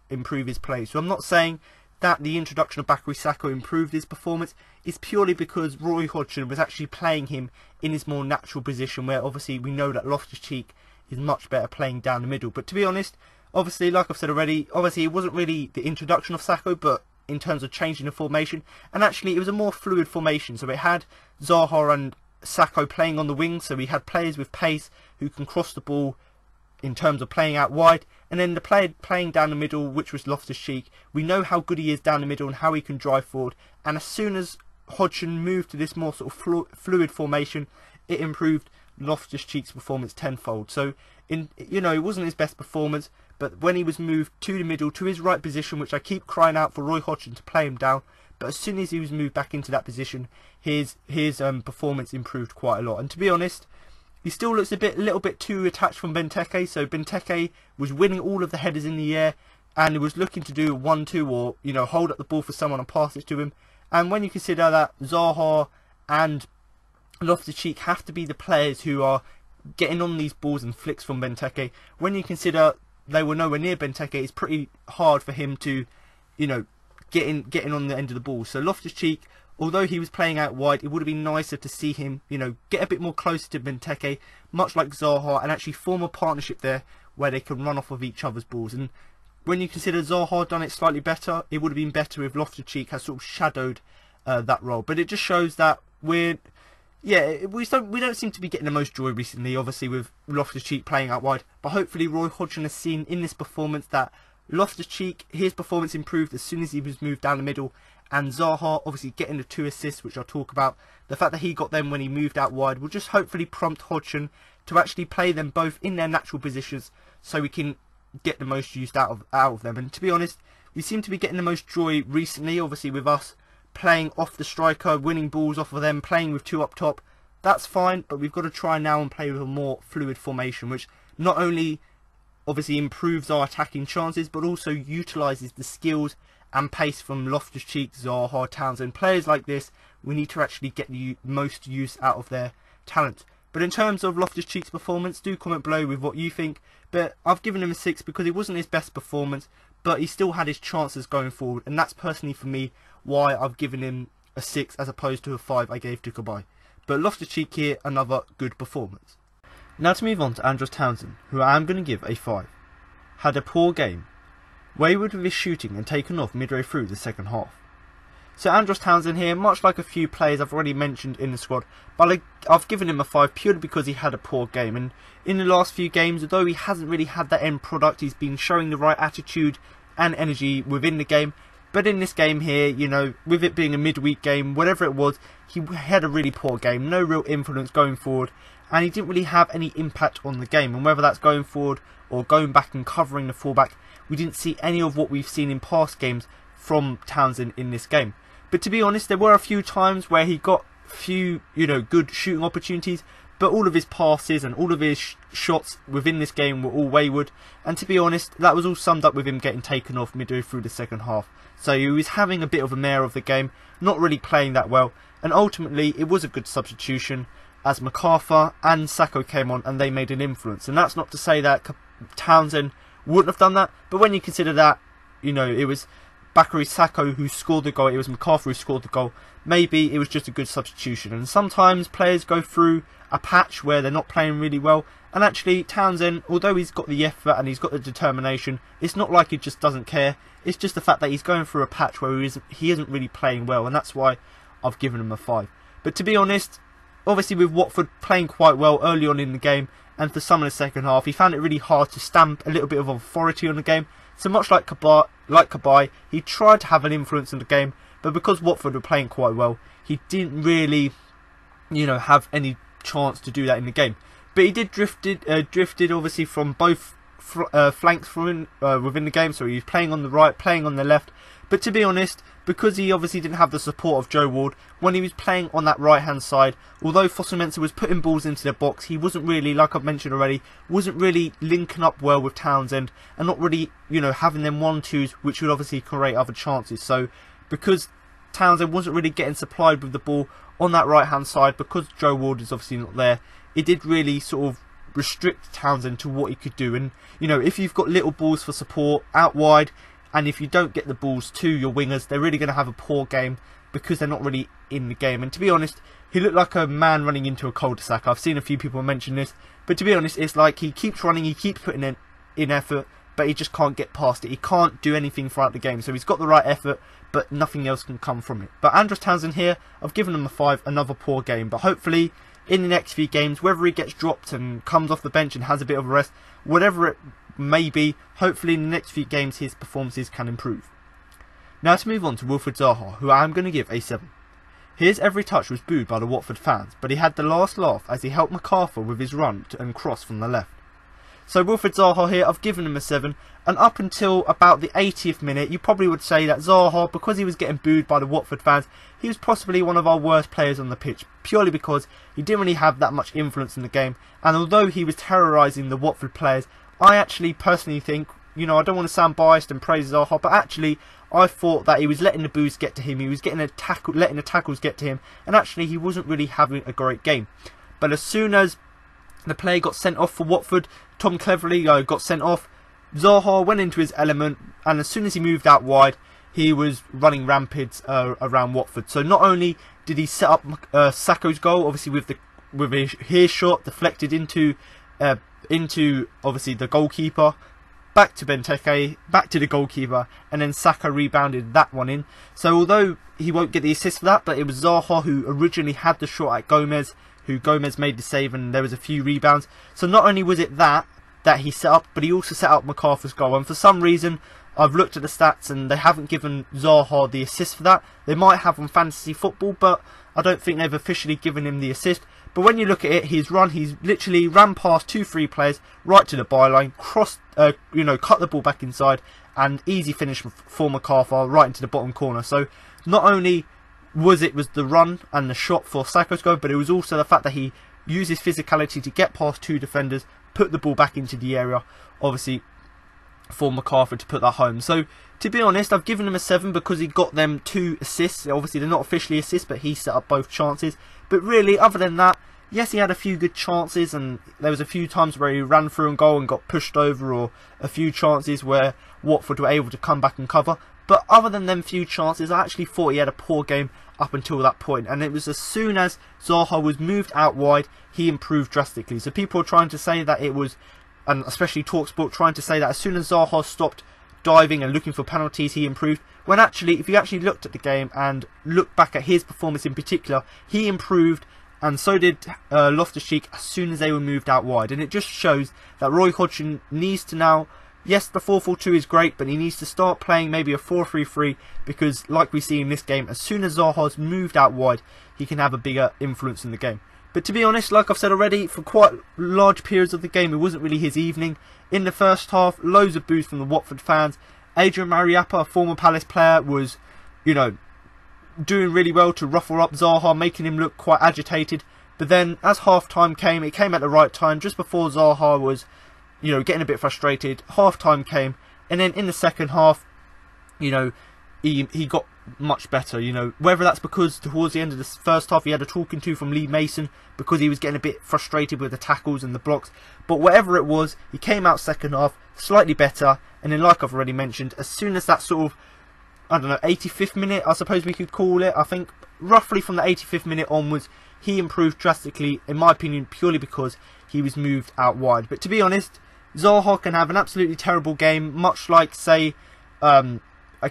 improve his play. So I'm not saying that the introduction of Bakary Sako improved his performance. It's purely because Roy Hodgson was actually playing him in his more natural position, where obviously we know that Loftus-Cheek is much better playing down the middle. But to be honest, obviously, like I've said already, obviously it wasn't really the introduction of Sako, but in terms of changing the formation, and actually it was a more fluid formation. So it had Zaha and Sako playing on the wing, so we had players with pace who can cross the ball in terms of playing out wide, and then the player playing down the middle, which was Loftus-Cheek. We know how good he is down the middle and how he can drive forward, and as soon as Hodgson moved to this more sort of fluid formation, it improved Loftus-Cheek's performance tenfold. So, it wasn't his best performance, but when he was moved to the middle, to his right position, which I keep crying out for Roy Hodgson to play him down, but as soon as he was moved back into that position, his performance improved quite a lot. And to be honest, he still looks a little bit too attached from Benteke. So Benteke was winning all of the headers in the air, and he was looking to do 1-2 or hold up the ball for someone and pass it to him. And when you consider that Zaha and Loftus-Cheek have to be the players who are getting on these balls and flicks from Benteke. When you consider they were nowhere near Benteke, it's pretty hard for him to, you know, getting on the end of the ball. So Loftus-Cheek, although he was playing out wide, it would have been nicer to see him, you know, get a bit more closer to Benteke, much like Zaha, and actually form a partnership there where they can run off of each other's balls. And when you consider Zaha done it slightly better, it would have been better if Loftus-Cheek has sort of shadowed that role. But it just shows that we don't seem to be getting the most joy recently, obviously with Loftus-Cheek playing out wide. But hopefully Roy Hodgson has seen in this performance that Loftus-Cheek, his performance improved as soon as he was moved down the middle. And Zaha obviously getting the 2 assists, which I'll talk about. The fact that he got them when he moved out wide will just hopefully prompt Hodgson to actually play them both in their natural positions, so we can get the most use out of them. And to be honest, we seem to be getting the most joy recently, obviously with us playing off the striker, winning balls off of them, playing with 2 up top. That's fine, but we've got to try now and play with a more fluid formation, which not only obviously improves our attacking chances, but also utilises the skills and pace from Loftus-Cheek, Zaha, Townsend. Players like this, we need to actually get the most use out of their talent. But in terms of Loftus-Cheek's performance, do comment below with what you think. But I've given him a 6 because it wasn't his best performance, but he still had his chances going forward. And that's personally for me why I've given him a 6 as opposed to a 5 I gave to Bakary. But Loftus-Cheek here, another good performance. Now to move on to Andros Townsend, who I am going to give a 5. Had a poor game. Wayward with his shooting and taken off midway through the second half. So Andros Townsend here, much like a few players I've already mentioned in the squad, but I've given him a 5 purely because he had a poor game. And in the last few games, although he hasn't really had that end product, he's been showing the right attitude and energy within the game. But in this game here, you know, with it being a midweek game, whatever it was, he had a really poor game, no real influence going forward, and he didn't really have any impact on the game. And whether that's going forward or going back and covering the fullback, we didn't see any of what we've seen in past games from Townsend in this game. But to be honest, there were a few times where he got few, you know, good shooting opportunities, but all of his passes and all of his shots within this game were all wayward. And to be honest, that was all summed up with him getting taken off midway through the second half. So he was having a bit of a mare of the game, not really playing that well. And ultimately, it was a good substitution as McArthur and Sako came on and they made an influence. And that's not to say that Townsend wouldn't have done that, but when you consider that, you know, it was Bakary, Sako who scored the goal, it was McArthur who scored the goal, maybe it was just a good substitution. And sometimes players go through a patch where they're not playing really well, and actually Townsend, although he's got the effort and he's got the determination, it's not like he just doesn't care. It's just the fact that he's going through a patch where he isn't really playing well, and that's why I've given him a 5. But to be honest, obviously with Watford playing quite well early on in the game, and for some of the second half, he found it really hard to stamp a little bit of authority on the game. So much like Kabay, he tried to have an influence on the game, but because Watford were playing quite well, he didn't really, you know, have any chance to do that in the game. But he did drifted obviously from both flanks within the game. So he was playing on the right, playing on the left. But to be honest, because he obviously didn't have the support of Joe Ward, when he was playing on that right hand side, although Fosu-Mensah was putting balls into the box, he wasn't really, like I've mentioned already, wasn't really linking up well with Townsend, and not really, you know, having them 1-2s, which would obviously create other chances. So because Townsend wasn't really getting supplied with the ball on that right hand side, because Joe Ward is obviously not there, it did really sort of restrict Townsend to what he could do. And, you know, if you've got little balls for support out wide, and if you don't get the balls to your wingers, they're really going to have a poor game because they're not really in the game. And to be honest, he looked like a man running into a cul-de-sac. I've seen a few people mention this, but to be honest, it's like he keeps running, he keeps putting in effort, but he just can't get past it. He can't do anything throughout the game. So he's got the right effort, but nothing else can come from it. But Andros Townsend here, I've given him a 5, another poor game. But hopefully, in the next few games, whether he gets dropped and comes off the bench and has a bit of a rest, whatever it may be, hopefully in the next few games his performances can improve. Now to move on to Wilfried Zaha, who I am going to give a 7. His every touch was booed by the Watford fans, but he had the last laugh as he helped McArthur with his run and cross from the left. So Wilfried Zaha here, I've given him a 7, and up until about the 80th minute, you probably would say that Zaha, because he was getting booed by the Watford fans, he was possibly one of our worst players on the pitch, purely because he didn't really have that much influence in the game, and although he was terrorising the Watford players, I actually personally think you know, I don't want to sound biased and praise Zaha, but actually I thought that he was letting the boost get to him. He was getting letting the tackles get to him, and actually he wasn't really having a great game. But as soon as the player got sent off for Watford, Tom Cleverley got sent off, Zaha went into his element, and as soon as he moved out wide, he was running rampage around Watford. So not only did he set up Sako's goal, obviously with his shot deflected into obviously the goalkeeper, back to Benteke, back to the goalkeeper, and then Sako rebounded that one in. So although he won't get the assist for that, but it was Zaha who originally had the shot at Gomez, who Gomez made the save, and there was a few rebounds. So not only was it that he set up, but he also set up McArthur's goal. And for some reason, I've looked at the stats and they haven't given Zaha the assist for that. They might have on fantasy football, but I don't think they've officially given him the assist. But when you look at it, he's literally ran past 2-3 players right to the byline, crossed, cut the ball back inside, and easy finish for McArthur right into the bottom corner. So not only was the run and the shot for Sako's goal, but it was also the fact that he used his physicality to get past 2 defenders, put the ball back into the area, obviously for McArthur to put that home. So to be honest, I've given him a 7 because he got them 2 assists. Obviously they're not officially assists, but he set up both chances. But really, other than that, yes, he had a few good chances, and there was a few times where he ran through and goal and got pushed over, or a few chances where Watford were able to come back and cover. But other than them few chances, I actually thought he had a poor game up until that point. And it was as soon as Zaha was moved out wide, he improved drastically. So people are trying to say that it was, and especially TalkSport trying to say that as soon as Zaha stopped diving and looking for penalties, he improved. When actually, if you actually looked at the game and looked back at his performance in particular, he improved, and so did Loftus-Cheek as soon as they were moved out wide. And it just shows that Roy Hodgson needs to now, yes, the 4-4-2 is great, but he needs to start playing maybe a 4-3-3, because like we see in this game, as soon as Zaha's moved out wide, he can have a bigger influence in the game. But to be honest, like I've said already, for quite large periods of the game, it wasn't really his evening. In the first half, loads of boos from the Watford fans. Adrian Mariappa, a former Palace player, was, doing really well to ruffle up Zaha, making him look quite agitated. But then, as half-time came, it came at the right time, just before Zaha was, getting a bit frustrated. Half-time came, and then in the second half, he got much better, whether that's because towards the end of the first half he had a talking to from Lee Mason because he was getting a bit frustrated with the tackles and the blocks, but whatever it was, he came out second half slightly better. And then, like I've already mentioned, as soon as that sort of, 85th minute, I suppose we could call it, I think roughly from the 85th minute onwards, he improved drastically, in my opinion, purely because he was moved out wide. But to be honest, Zaha can have an absolutely terrible game, much like, say, a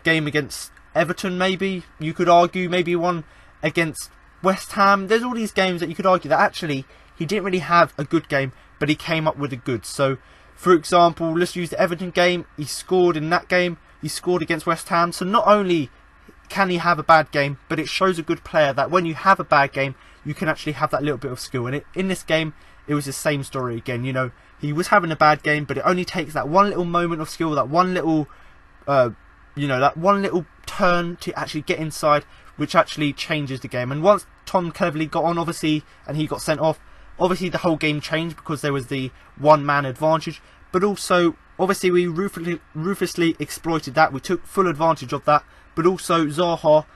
game against Everton, maybe, you could argue, maybe one against West Ham. There's all these games that you could argue that actually he didn't really have a good game, but he came up with a good. So, for example, let's use the Everton game. He scored in that game. He scored against West Ham. So not only can he have a bad game, but it shows a good player that when you have a bad game, you can actually have that little bit of skill. And in this game, it was the same story again. He was having a bad game, but it only takes that one little moment of skill, that one little, that one little turn to actually get inside, which actually changes the game. And once Tom Cleverley got on, obviously, and he got sent off, obviously the whole game changed because there was the one-man advantage. But also, obviously, we ruthlessly exploited that. We took full advantage of that. But also, Zaha,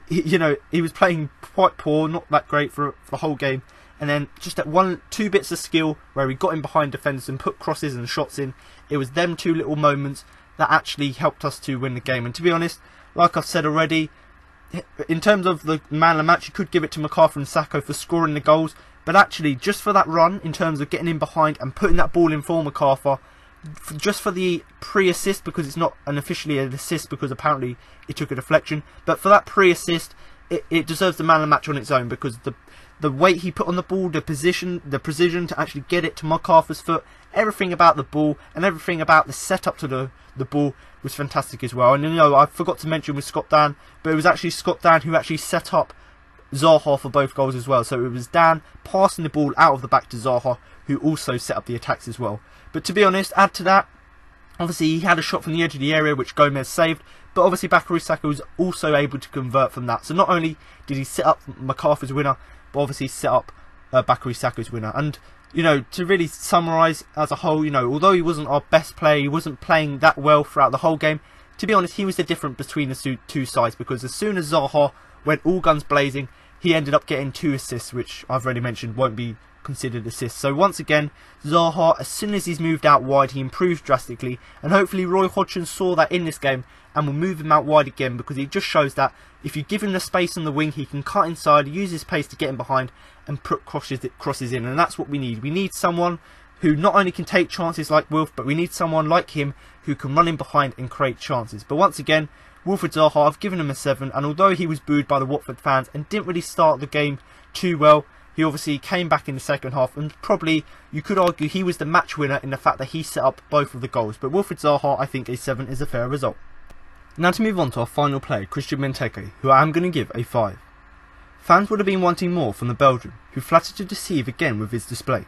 he was playing quite poor, not that great for the whole game. And then just at 2 bits of skill where he got in behind defenders and put crosses and shots in. It was them 2 little moments that actually helped us to win the game. And to be honest, like I've said already, in terms of the man of the match, you could give it to McArthur and Sako for scoring the goals. But actually, just for that run, in terms of getting in behind and putting that ball in for McArthur, just for the pre-assist, because it's not officially an assist because apparently it took a deflection, but for that pre-assist, it deserves the man of the match on its own, because the weight he put on the ball, the precision to actually get it to McArthur's foot, everything about the ball and everything about the setup to the ball was fantastic as well. And I forgot to mention with Scott Dan, but it was actually Scott Dan who actually set up Zaha for both goals as well. So it was Dan passing the ball out of the back to Zaha, who also set up the attacks as well. But to be honest, add to that, obviously he had a shot from the edge of the area which Gomez saved, but obviously Bakary Sako was also able to convert from that. So not only did he set up McArthur's winner, but obviously set up Bakary Sako's winner. And you know, to really summarise as a whole, you know, although he wasn't our best player, he wasn't playing that well throughout the whole game. To be honest, he was the difference between the two sides, because as soon as Zaha went all guns blazing, he ended up getting 2 assists, which I've already mentioned won't be considered assists. So once again, Zaha, as soon as he's moved out wide, he improves drastically, and hopefully Roy Hodgson saw that in this game and will move him out wide again, because it just shows that if you give him the space on the wing, he can cut inside, use his pace to get in behind and put crosses in, and that's what we need. We need someone who not only can take chances like Wilf, but we need someone like him who can run in behind and create chances. But once again, Wilfried Zaha, I've given him a 7, and although he was booed by the Watford fans and didn't really start the game too well, he obviously came back in the second half, and probably you could argue he was the match winner in the fact that he set up both of the goals. But Wilfried Zaha, I think a 7 is a fair result. Now to move on to our final player, Christian Benteke, who I am going to give a 5. Fans would have been wanting more from the Belgian, who flattered to deceive again with his display.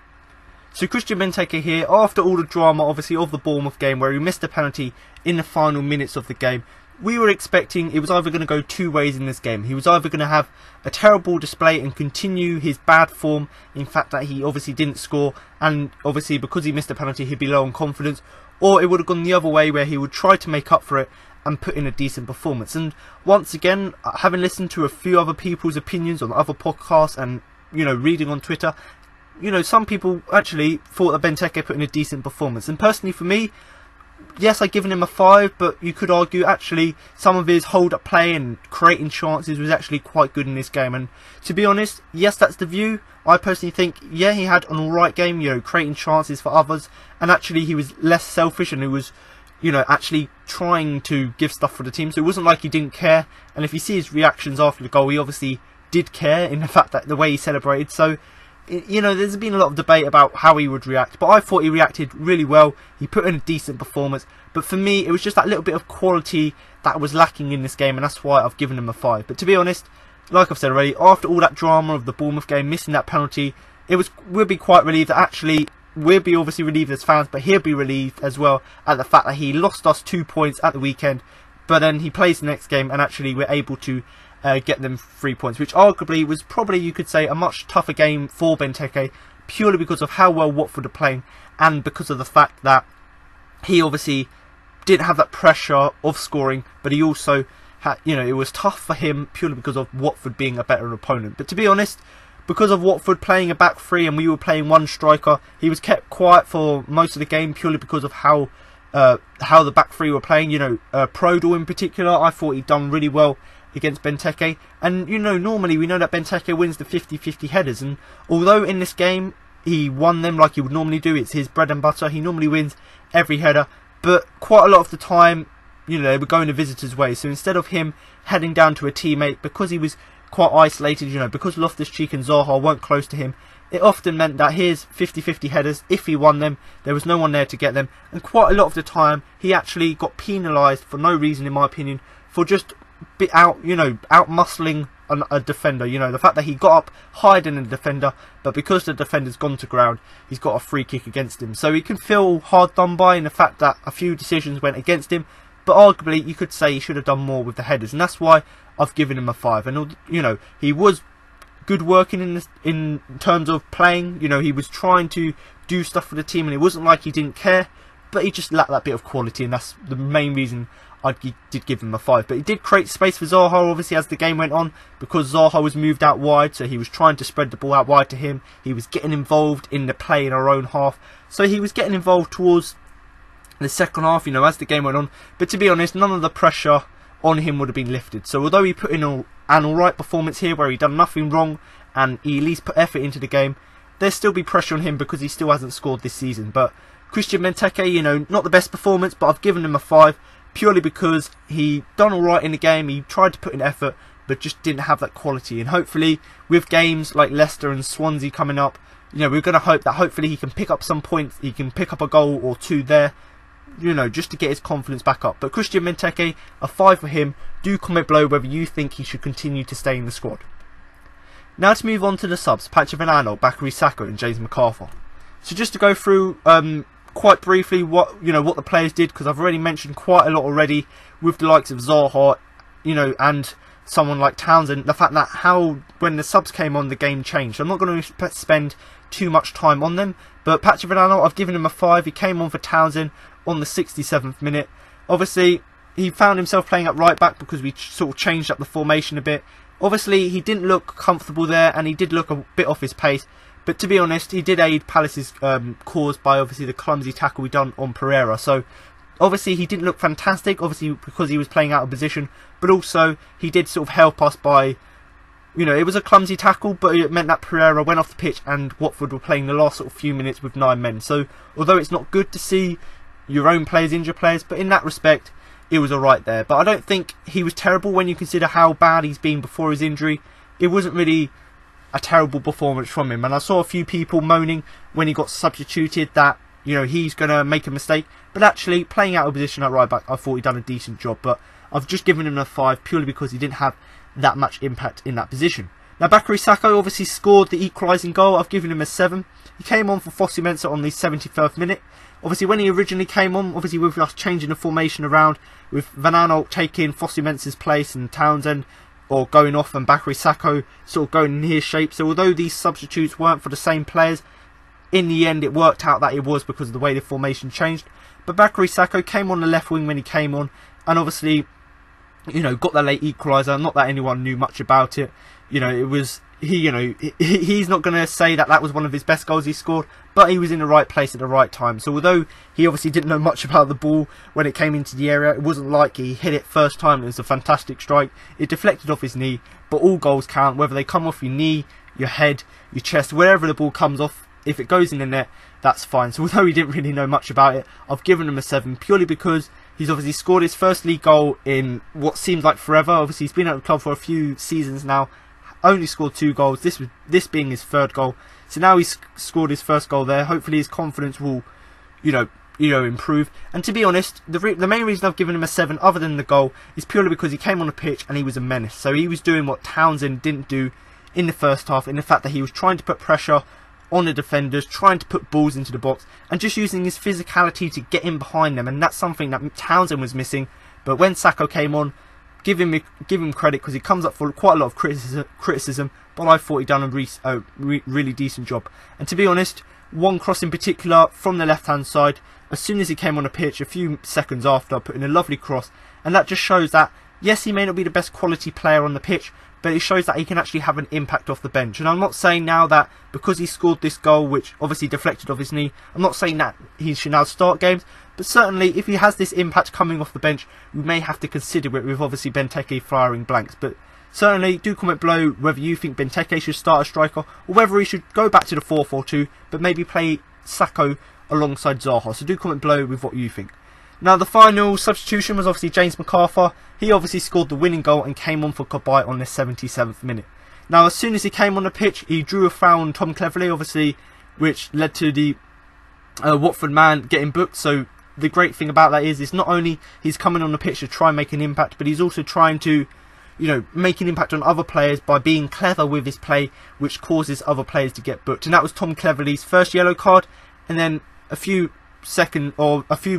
So Christian Benteke here, after all the drama obviously of the Bournemouth game where he missed a penalty in the final minutes of the game, we were expecting it was either going to go 2 ways in this game. He was either going to have a terrible display and continue his bad form, in fact that he obviously didn't score, and obviously because he missed a penalty he'd be low on confidence, or it would have gone the other way where he would try to make up for it and put in a decent performance. And once again, having listened to a few other people's opinions on other podcasts and, you know, reading on Twitter, you know, some people actually thought that Benteke put in a decent performance. And personally for me, yes, I've given him a 5, but you could argue actually some of his hold-up play and creating chances was actually quite good in this game. And to be honest, yes, that's the view. I personally think, yeah, he had an alright game, you know, creating chances for others. And actually he was less selfish, and he was, you know, actually trying to give stuff for the team. So it wasn't like he didn't care. And if you see his reactions after the goal, he obviously did care in the fact that the way he celebrated. So, you know, there's been a lot of debate about how he would react, but I thought he reacted really well. He put in a decent performance, but for me it was just that little bit of quality that was lacking in this game, and that's why I've given him a 5. But to be honest, like I've said already, after all that drama of the Bournemouth game, missing that penalty, we'll be quite relieved that actually, we'll be obviously relieved as fans, but he'll be relieved as well at the fact that he lost us 2 points at the weekend, but then he plays the next game and actually we're able to get them 3 points, which arguably was probably, you could say, a much tougher game for Benteke, purely because of how well Watford are playing and because of the fact that he obviously didn't have that pressure of scoring, but he also had, you know, it was tough for him purely because of Watford being a better opponent. But to be honest, because of Watford playing a back 3 and we were playing one striker, he was kept quiet for most of the game purely because of how the back 3 were playing. You know, Prodal in particular, I thought he'd done really well against Benteke, and you know, normally we know that Benteke wins the 50-50 headers, and although in this game he won them like he would normally do, it's his bread and butter, he normally wins every header, but quite a lot of the time, you know, they were going the visitors' way. So instead of him heading down to a teammate, because he was quite isolated, you know, because Loftus-Cheek and Zaha weren't close to him, it often meant that his 50-50 headers, if he won them, there was no one there to get them, and quite a lot of the time he actually got penalised for no reason, in my opinion, for just out muscling a defender. You know, the fact that he got up hiding a defender, but because the defender's gone to ground, he's got a free kick against him. So he can feel hard done by in the fact that a few decisions went against him, but arguably you could say he should have done more with the headers, and that's why I've given him a 5. And you know, he was good working in terms of playing. You know, he was trying to do stuff for the team, and it wasn't like he didn't care, but he just lacked that bit of quality, and that's the main reason I did give him a 5. But he did create space for Zaha, obviously, as the game went on, because Zaha was moved out wide, so he was trying to spread the ball out wide to him. He was getting involved in the play in our own half, so he was getting involved towards the second half, you know, as the game went on. But to be honest, none of the pressure on him would have been lifted. So although he put in an alright performance here, where he done nothing wrong and he at least put effort into the game, there'll still be pressure on him because he still hasn't scored this season. But Christian Benteke, you know, not the best performance, but I've given him a 5. Purely because he done alright in the game, he tried to put in effort, but just didn't have that quality. And hopefully, with games like Leicester and Swansea coming up, you know, we're going to hope that hopefully he can pick up some points, he can pick up a goal or 2 there, you know, just to get his confidence back up. But Christian Benteke, a 5 for him. Do comment below whether you think he should continue to stay in the squad. Now to move on to the subs, Patrick Van Aanholt, Bakary, Sako and James McArthur. So just to go through quite briefly what the players did, because I've already mentioned quite a lot already with the likes of Zaha, you know, and someone like Townsend, the fact that when the subs came on, the game changed. I'm not going to spend too much time on them. But Patrick Van Aanholt, I've given him a 5. He came on for Townsend on the 67th minute. Obviously, he found himself playing at right back because we sort of changed up the formation a bit. Obviously, he didn't look comfortable there, and he did look a bit off his pace. But to be honest, he did aid Palace's cause by obviously the clumsy tackle we done on Pereira. So obviously he didn't look fantastic, obviously because he was playing out of position, but also he did sort of help us by, you know, it was a clumsy tackle, but it meant that Pereira went off the pitch and Watford were playing the last sort of few minutes with 9 men. So although it's not good to see your own players injure players, but in that respect it was alright there. But I don't think he was terrible when you consider how bad he's been before his injury. It wasn't really a terrible performance from him, and I saw a few people moaning when he got substituted that, you know, he's going to make a mistake, but actually playing out of position at right back, I thought he'd done a decent job. But I've just given him a 5 purely because he didn't have that much impact in that position. Now Bakary Sako obviously scored the equalising goal. I've given him a 7. He came on for Fossey Mensah on the 71st minute. Obviously when he originally came on, obviously with us changing the formation around, with Van Aanholt taking Fossey Mensah's place and Townsend or going off and Bakary Sako sort of going in his shape. So although these substitutes weren't for the same players, in the end it worked out that it was because of the way the formation changed. But Bakary Sako came on the left wing when he came on, and obviously, you know, got the late equaliser. Not that anyone knew much about it. You know, it was he's not going to say that that was one of his best goals he scored, but he was in the right place at the right time. So although he obviously didn't know much about the ball when it came into the area, it wasn't like he hit it first time. It was a fantastic strike. It deflected off his knee, but all goals count, whether they come off your knee, your head, your chest, wherever the ball comes off. If it goes in the net, that's fine. So although he didn't really know much about it, I've given him a 7 purely because he's obviously scored his first league goal in what seems like forever. Obviously he's been at the club for a few seasons now, only scored 2 goals, this being his 3rd goal. So now he's scored his first goal there. Hopefully his confidence will, you know, improve. And to be honest, the main reason I've given him a 7, other than the goal, is purely because he came on the pitch and he was a menace. So he was doing what Townsend didn't do in the first half, in the fact that he was trying to put pressure on the defenders, trying to put balls into the box, and just using his physicality to get in behind them. And that's something that Townsend was missing. But when Sako came on, give him credit, because he comes up for quite a lot of criticism, but I thought he'd done a really decent job. And to be honest, one cross in particular from the left hand side, as soon as he came on the pitch, a few seconds after, put in a lovely cross, and that just shows that yes, he may not be the best quality player on the pitch, but it shows that he can actually have an impact off the bench. And I'm not saying now that because he scored this goal, which obviously deflected off his knee, I'm not saying that he should now start games, but certainly if he has this impact coming off the bench, we may have to consider it, with obviously Benteke firing blanks. But certainly do comment below whether you think Benteke should start a striker, or whether he should go back to the 4-4-2, but maybe play Sako alongside Zaha. So do comment below with what you think. Now the final substitution was obviously James McArthur. He obviously scored the winning goal and came on for Kabay on the 77th minute. Now as soon as he came on the pitch, he drew a foul on Tom Cleverley, obviously, which led to the Watford man getting booked. So the great thing about that is not only he's coming on the pitch to try and make an impact, but he's also trying to, you know, make an impact on other players by being clever with his play, which causes other players to get booked. And that was Tom Cleverley's first yellow card, and then a few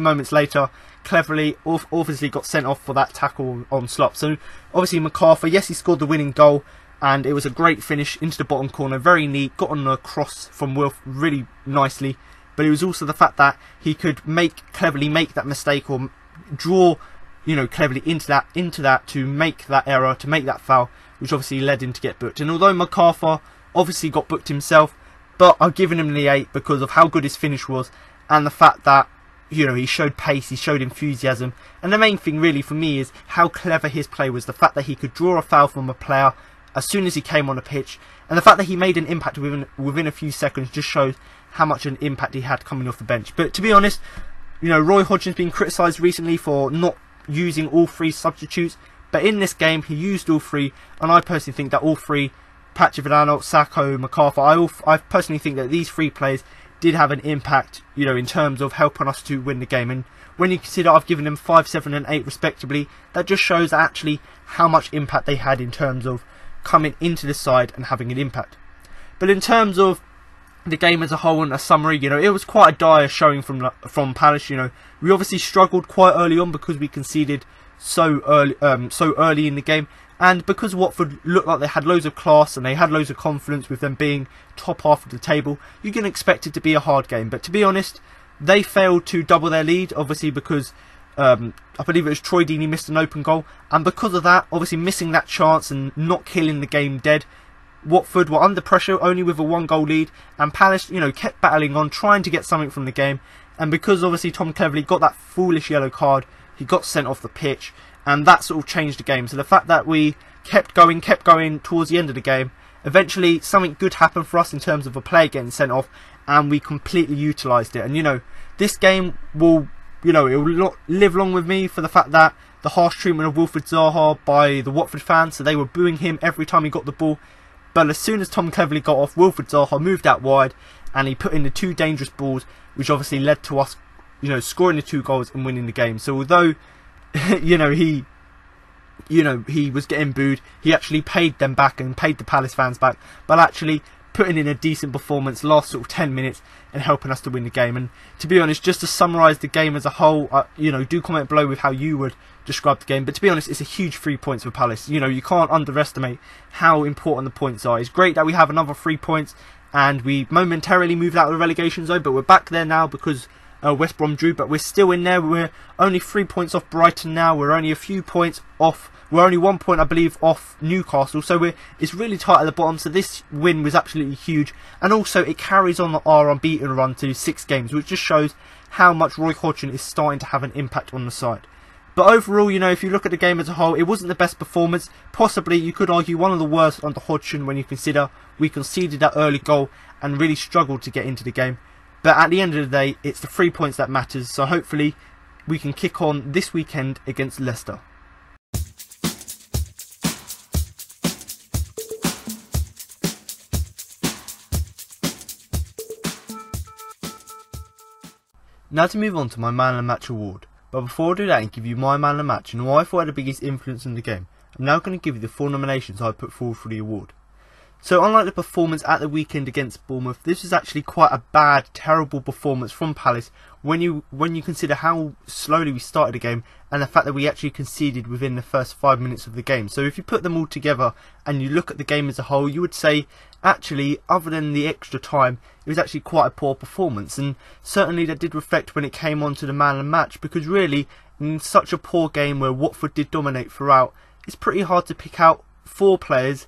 moments later, Cleverley obviously got sent off for that tackle on Slop. So obviously McArthur, yes, he scored the winning goal, and it was a great finish into the bottom corner, very neat, got on a cross from Wilf really nicely. But it was also the fact that he could make Cleverley make that mistake, or draw, you know, Cleverley into that to make that error, to make that foul, which obviously led him to get booked. And although McArthur obviously got booked himself, but I've given him the 8 because of how good his finish was, and the fact that, you know, he showed pace, he showed enthusiasm. And the main thing really for me is how clever his play was. The fact that he could draw a foul from a player as soon as he came on the pitch, and the fact that he made an impact within a few seconds just shows how much an impact he had coming off the bench. But to be honest, you know, Roy Hodgson's been criticised recently for not using all 3 substitutes, but in this game he used all 3, and I personally think that all 3, Patrick Van Aanholt, Sako, McArthur, I personally think that these 3 players did have an impact, you know, in terms of helping us to win the game. And when you consider I've given them 5, 7 and 8 respectively, that just shows actually how much impact they had in terms of coming into the side and having an impact. But in terms of the game as a whole and a summary, you know, it was quite a dire showing from Palace. You know, we obviously struggled quite early on because we conceded so early in the game, And because Watford looked like they had loads of class and they had loads of confidence with them being top half of the table, you can expect it to be a hard game. But to be honest, they failed to double their lead, obviously because I believe it was Troy Deeney missed an open goal, and because of that, obviously missing that chance and not killing the game dead, Watford were under pressure only with a 1-goal lead, and Palace, kept battling on, trying to get something from the game. And because obviously Tom Cleverley got that foolish yellow card, he got sent off the pitch, and that sort of changed the game. So the fact that we kept going towards the end of the game, eventually something good happened for us in terms of a player getting sent off, and we completely utilised it. And this game will, it will live long with me for the fact that the harsh treatment of Wilfried Zaha by the Watford fans, so they were booing him every time he got the ball. But as soon as Tom Cleverley got off, Wilfried Zaha moved out wide and he put in the 2 dangerous balls, which obviously led to us, scoring the 2 goals and winning the game. So although, he was getting booed, he actually paid them back and paid the Palace fans back, but actually putting in a decent performance last sort of 10 minutes and helping us to win the game. And to be honest, just to summarise the game as a whole, do comment below with how you would describe the game. But to be honest, it's a huge 3 points for Palace. You can't underestimate how important the points are. It's great that we have another 3 points and we momentarily moved out of the relegation zone, but we're back there now because West Brom drew, but we're still in there. We're only 3 points off Brighton now. We're only a few points off. We're only 1 point, I believe, off Newcastle. So it's really tight at the bottom. So this win was absolutely huge. And also, it carries on our unbeaten run to 6 games, which just shows how much Roy Hodgson is starting to have an impact on the side. But overall, if you look at the game as a whole, it wasn't the best performance. Possibly, you could argue, one of the worst under Hodgson when you consider we conceded that early goal and really struggled to get into the game. But at the end of the day, it's the 3 points that matters. So hopefully, we can kick on this weekend against Leicester. Now to move on to my Man of the Match award. But before I do that and give you my Man of the Match and who I thought had the biggest influence in the game, I'm now going to give you the 4 nominations I put forward for the award. So unlike the performance at the weekend against Bournemouth, this was actually quite a bad, terrible performance from Palace when you consider how slowly we started the game and the fact that we actually conceded within the first 5 minutes of the game. So if you put them all together and you look at the game as a whole, you would say actually, other than the extra time, it was actually quite a poor performance. And certainly that did reflect when it came on to the Man of the Match, because really, in such a poor game where Watford did dominate throughout, it's pretty hard to pick out 4 players,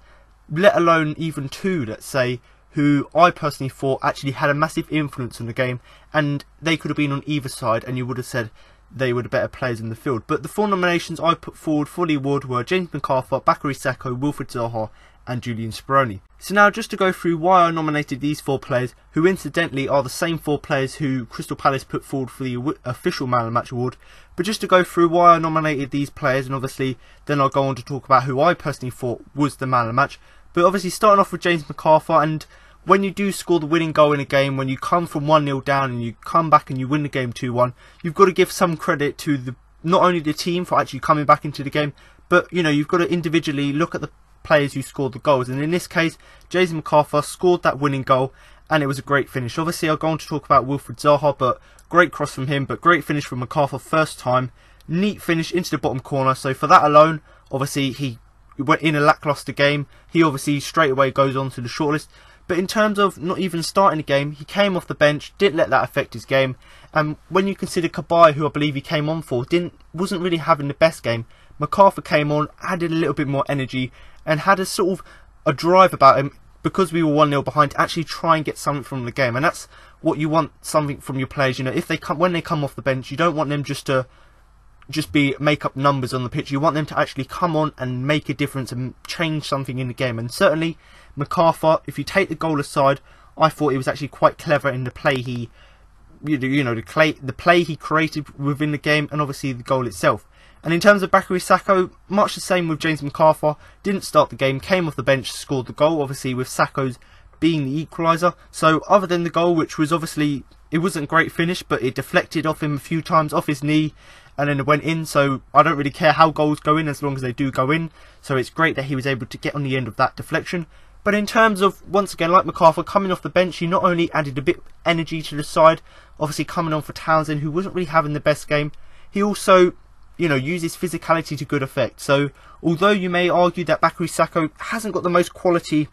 let alone even 2, let's say, who I personally thought actually had a massive influence on the game, and they could have been on either side and you would have said they were the better players in the field. But the 4 nominations I put forward for the award were James McArthur, Bakary, Sako, Wilfried Zaha and Julian Speroni. So now just to go through why I nominated these 4 players, who incidentally are the same 4 players who Crystal Palace put forward for the official Man of the Match award. But just to go through why I nominated these players, and obviously then I'll go on to talk about who I personally thought was the Man of the Match. But obviously starting off with James McArthur, and when you do score the winning goal in a game, when you come from 1-0 down and you come back and you win the game 2-1, you've got to give some credit to not only the team for actually coming back into the game, but you've got to individually look at the players who scored the goals. And in this case, James McArthur scored that winning goal and it was a great finish. Obviously I'll go on to talk about Wilfried Zaha, but great cross from him, but great finish from McArthur first time. Neat finish into the bottom corner. So for that alone, obviously he went in a lacklustre game. He obviously straight away goes on to the shortlist. But in terms of not even starting the game, he came off the bench, didn't let that affect his game. And when you consider Kabay, who I believe he came on for, wasn't really having the best game, McArthur came on, added a little bit more energy, and had a sort of a drive about him, because we were 1-0 behind, to actually try and get something from the game. And that's what you want, something from your players. If they come, when they come off the bench, you don't want them just to make up numbers on the pitch. You want them to actually come on and make a difference and change something in the game. And certainly McArthur, if you take the goal aside, I thought he was actually quite clever in the play the play he created within the game, and obviously the goal itself. And in terms of Bakary Sako, much the same with James McArthur. Didn't start the game, came off the bench, scored the goal, obviously with Sako's being the equaliser. So other than the goal, which was obviously, it wasn't a great finish, but it deflected off him a few times, off his knee, and then it went in. So I don't really care how goals go in as long as they do go in. So it's great that he was able to get on the end of that deflection. But in terms of, once again, like McArthur, coming off the bench, he not only added a bit of energy to the side, obviously coming on for Townsend, who wasn't really having the best game, he also use his physicality to good effect. So although you may argue that Bakary Sako hasn't got the most quality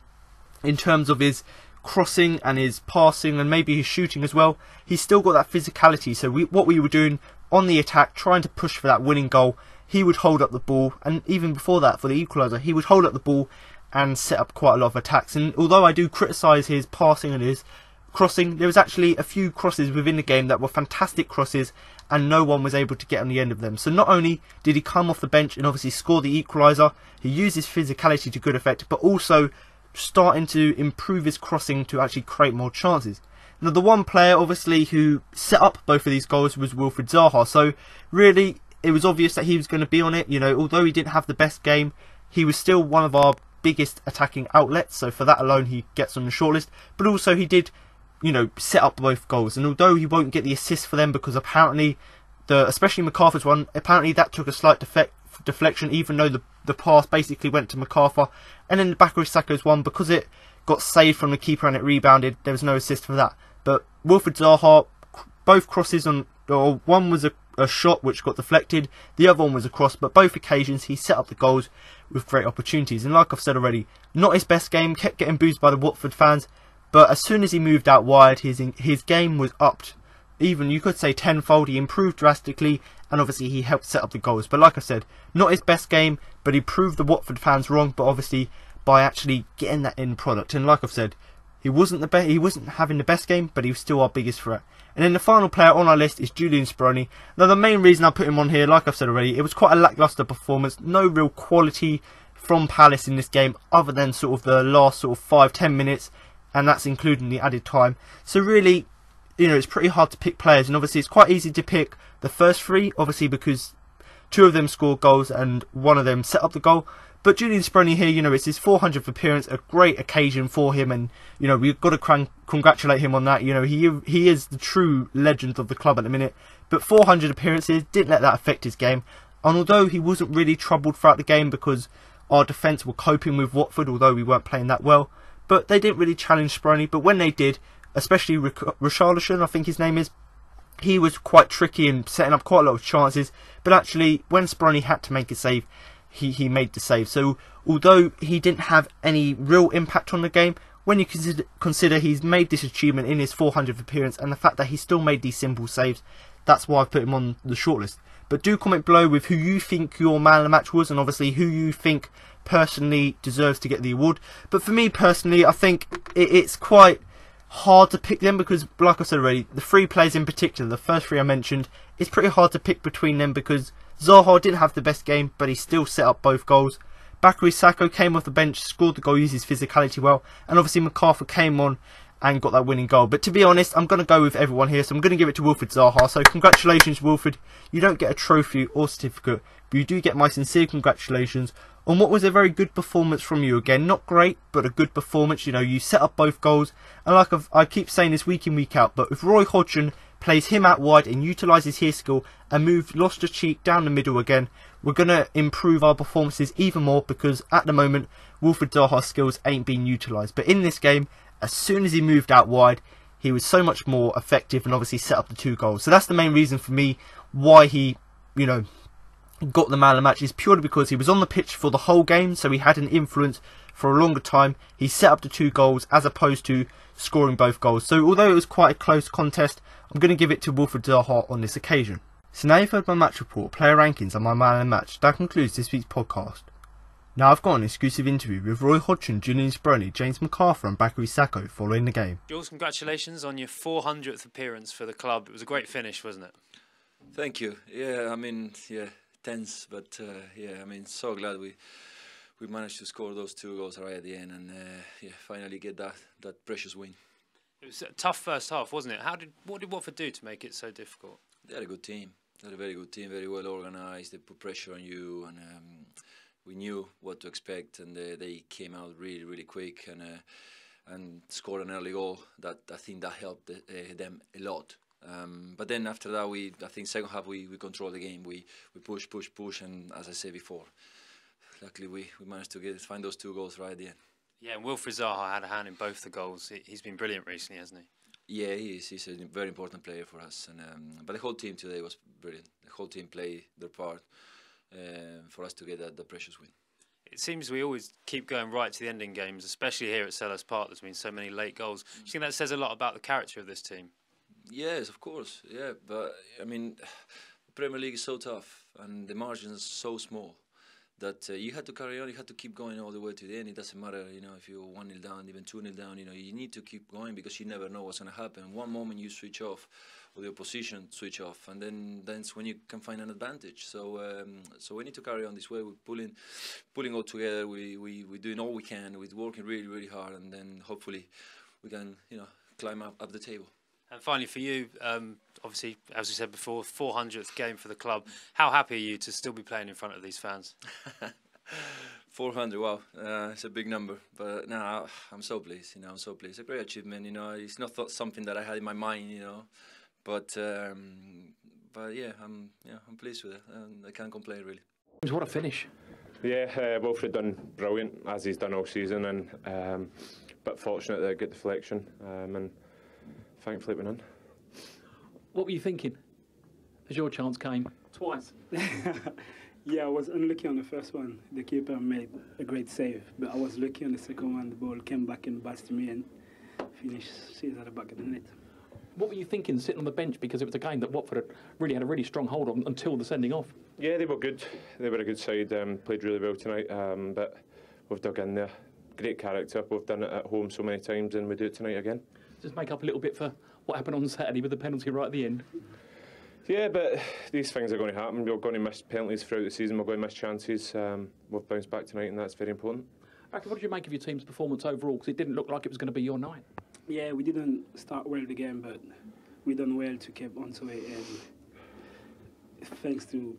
in terms of his crossing and his passing and maybe his shooting as well, he's still got that physicality. So what we were doing on the attack, trying to push for that winning goal, he would hold up the ball, and even before that, for the equaliser, he would hold up the ball and set up quite a lot of attacks. And although I do criticise his passing and his crossing, there was actually a few crosses within the game that were fantastic crosses, and no one was able to get on the end of them. So not only did he come off the bench and obviously score the equaliser, he used his physicality to good effect, but also starting to improve his crossing to actually create more chances. Now, the one player obviously who set up both of these goals was Wilfried Zaha. So really, it was obvious that he was going to be on it. Although he didn't have the best game, he was still one of our biggest attacking outlets. So for that alone, he gets on the shortlist. But also he did, set up both goals. And although he won't get the assist for them, because apparently, especially McArthur's one, apparently that took a slight deflection, even though the pass basically went to McArthur. And then the Bakary Sako's one, because it got saved from the keeper and it rebounded, there was no assist for that. But Wilfried Zaha, both crosses one was a shot which got deflected, the other one was a cross, but both occasions he set up the goals with great opportunities. And like I've said already, not his best game, kept getting boozed by the Watford fans, but as soon as he moved out wide, his game was upped, even you could say tenfold. He improved drastically, and obviously he helped set up the goals. But like I said, not his best game, but he proved the Watford fans wrong, but obviously by actually getting that end product. And like I've said, he wasn't having the best game, but he was still our biggest threat. And then the final player on our list is Julian Speroni. Now, the main reason I put him on here, like I've said already, it was quite a lacklustre performance. No real quality from Palace in this game, other than sort of the last sort of 5-10 minutes, and that's including the added time. So really, it's pretty hard to pick players, and obviously it's quite easy to pick the first three, obviously because two of them scored goals and one of them set up the goal. But Julian Speroni here, it's his 400th appearance, a great occasion for him, and we've got to congratulate him on that. He is the true legend of the club at the minute. But 400 appearances didn't let that affect his game, and although he wasn't really troubled throughout the game because our defence were coping with Watford, although we weren't playing that well, but they didn't really challenge Speroni. But when they did, especially Richarlison, I think his name is, he was quite tricky and setting up quite a lot of chances. But actually, when Speroni had to make a save, he made the save. So although he didn't have any real impact on the game, when you consider he's made this achievement in his 400th appearance, and the fact that he still made these simple saves, that's why I've put him on the shortlist. But do comment below with who you think your man of the match was, and obviously who you think personally deserves to get the award. But for me personally, I think it's quite hard to pick them, because like I said already, the three players in particular, the first three I mentioned, it's pretty hard to pick between them, because Zaha didn't have the best game, but he still set up both goals. Bakary Sako came off the bench, scored the goal, used his physicality well, and obviously McArthur came on and got that winning goal. But to be honest, I'm going to go with everyone here, so I'm going to give it to Wilfried Zaha. So congratulations, Wilfried. You don't get a trophy or certificate, but you do get my sincere congratulations on what was a very good performance from you. Again, not great, but a good performance. You set up both goals, and like I keep saying this week in, week out, but if Roy Hodgson plays him out wide and utilises his skill and moves Loftus-Cheek down the middle again, we're going to improve our performances even more, because at the moment Wilfried Zaha's skills ain't being utilised. But in this game, as soon as he moved out wide, he was so much more effective and obviously set up the 2 goals. So that's the main reason for me why he, got the man of the match, is purely because he was on the pitch for the whole game, so he had an influence for a longer time. He set up the 2 goals as opposed to scoring both goals. So although it was quite a close contest, I'm going to give it to Wilfried Zaha on this occasion. So now you've heard my match report, player rankings and my man of the match, that concludes this week's podcast. Now I've got an exclusive interview with Roy Hodgson, Julian Speroni, James McArthur and Bakary Sako following the game. Jules, congratulations on your 400th appearance for the club. It was a great finish, wasn't it? Thank you. Yeah, tense, but so glad we managed to score those 2 goals right at the end, and finally get that precious win. It was a tough first half, wasn't it? What did Watford do to make it so difficult? They had a good team. They had a very good team, very well organised. They put pressure on you, and we knew what to expect, and they came out really, really quick and scored an early goal. That I think that helped them a lot. But then after that, I think second half we controlled the game. We push, and as I said before, luckily we managed to find those 2 goals right at the end. Yeah, and Wilfried Zaha had a hand in both the goals. He's been brilliant recently, hasn't he? Yeah, he is. He's a very important player for us. And but the whole team today was brilliant. The whole team played their part for us to get the precious win. It seems we always keep going right to the end in games, especially here at Selhurst Park. There's been so many late goals. Do you think that says a lot about the character of this team? Yes, of course. Yeah, but I mean, the Premier League is so tough and the margins are so small that you had to carry on. You had to keep going all the way to the end. It doesn't matter, you know, if you're 1-0 down, even 2-0 down. You know, you need to keep going because you never know what's going to happen. One moment you switch off, or the opposition switch off, and then that's when you can find an advantage. So, so we need to carry on this way. We're pulling all together. We're doing all we can. We're working really, really hard, and then hopefully we can, you know, climb up the table. And finally, for you, obviously, as we said before, 400th game for the club. How happy are you to still be playing in front of these fans? 400, wow, it's a big number. But no, I'm so pleased. You know, I'm so pleased. It's a great achievement. You know, it's not something that I had in my mind. You know, but yeah, I'm pleased with it, and I can't complain really. What a finish! Yeah, Wilfried done brilliant as he's done all season, and but fortunate that good deflection, and thankfully it went in. What were you thinking as your chance came? Twice. Yeah, I was unlucky on the first one. The keeper made a great save, but I was lucky on the second one. The ball came back and bounced me and finished at the back of the net. What were you thinking sitting on the bench, because it was a game that Watford had a really strong hold on until the sending off? Yeah, they were good. They were a good side. Played really well tonight, but we've dug in there. Great character. We've done it at home so many times, and we do it tonight again. Just make up a little bit for what happened on Saturday with the penalty right at the end. Yeah, but these things are going to happen. We're going to miss penalties throughout the season. We're going to miss chances. We've bounced back tonight, and that's very important. What did you make of your team's performance overall? Because it didn't look like it was going to be your night. Yeah, we didn't start well the game, but we done well to keep onto it. And thanks to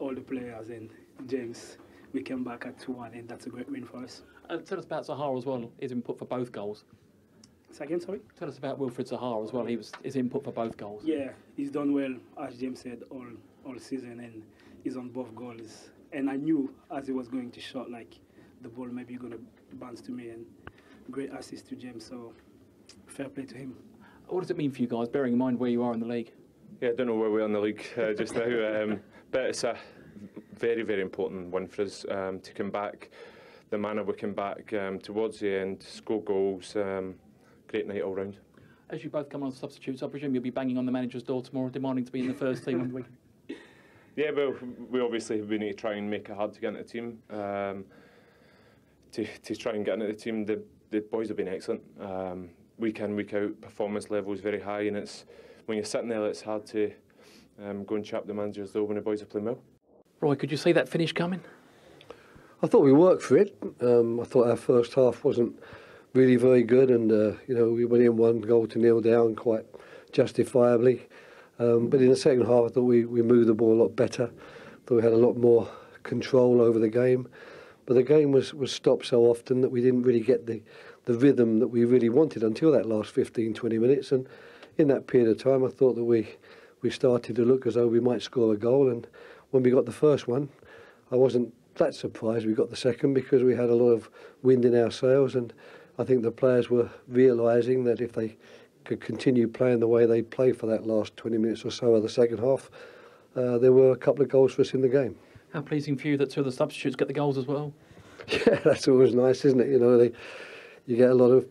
all the players and James, we came back at 2-1, and that's a great win for us. Tell us about Zaha as well. His input for both goals. Second, sorry? Tell us about Wilfried Zaha as well. His input for both goals. Yeah, he's done well, as James said, all season, and he's on both goals. And I knew as he was going to shot, like, the ball maybe going to bounce to me, and great assist to James, so fair play to him. What does it mean for you guys, bearing in mind where you are in the league? Yeah, I don't know where we are in the league just now, but it's a very, very important win for us to come back the manner we came back towards the end, score goals. Great night all round. As you both come on as substitutes, I presume you'll be banging on the manager's door tomorrow, demanding to be in the first team on the weekend. Yeah, well, we obviously need to try and make it hard to get into the team. To try and get into the team, the boys have been excellent. Week in, week out, performance level is very high, and it's when you're sitting there, it's hard to go and chap the manager's door when the boys are playing well. Roy, could you see that finish coming? I thought we worked for it. I thought our first half wasn't really very good, and you know, we went in 1-0 down quite justifiably. But in the second half, I thought we moved the ball a lot better. I thought we had a lot more control over the game. But the game was stopped so often that we didn't really get the rhythm that we really wanted until that last 15-20 minutes. And in that period of time, I thought that we started to look as though we might score a goal. And when we got the first one, I wasn't that surprised we got the second, because we had a lot of wind in our sails, and I think the players were realising that if they could continue playing the way they played for that last 20 minutes or so of the second half, there were a couple of goals for us in the game. How pleasing for you that two of the substitutes get the goals as well? Yeah, that's always nice, isn't it? You know, you get a lot of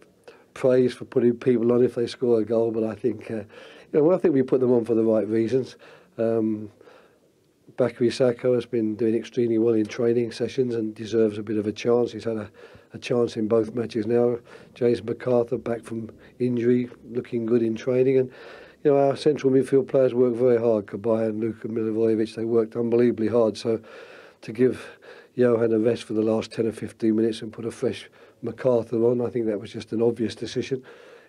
praise for putting people on if they score a goal, but I think, I think we put them on for the right reasons. Bakary Sako has been doing extremely well in training sessions and deserves a bit of a chance. He's had a chance in both matches now. James McArthur back from injury, looking good in training, and you know, our central midfield players work very hard. Kabay and Luka Milivojevic, they worked unbelievably hard. So to give Johan a rest for the last 10 or 15 minutes and put a fresh McArthur on, I think that was just an obvious decision.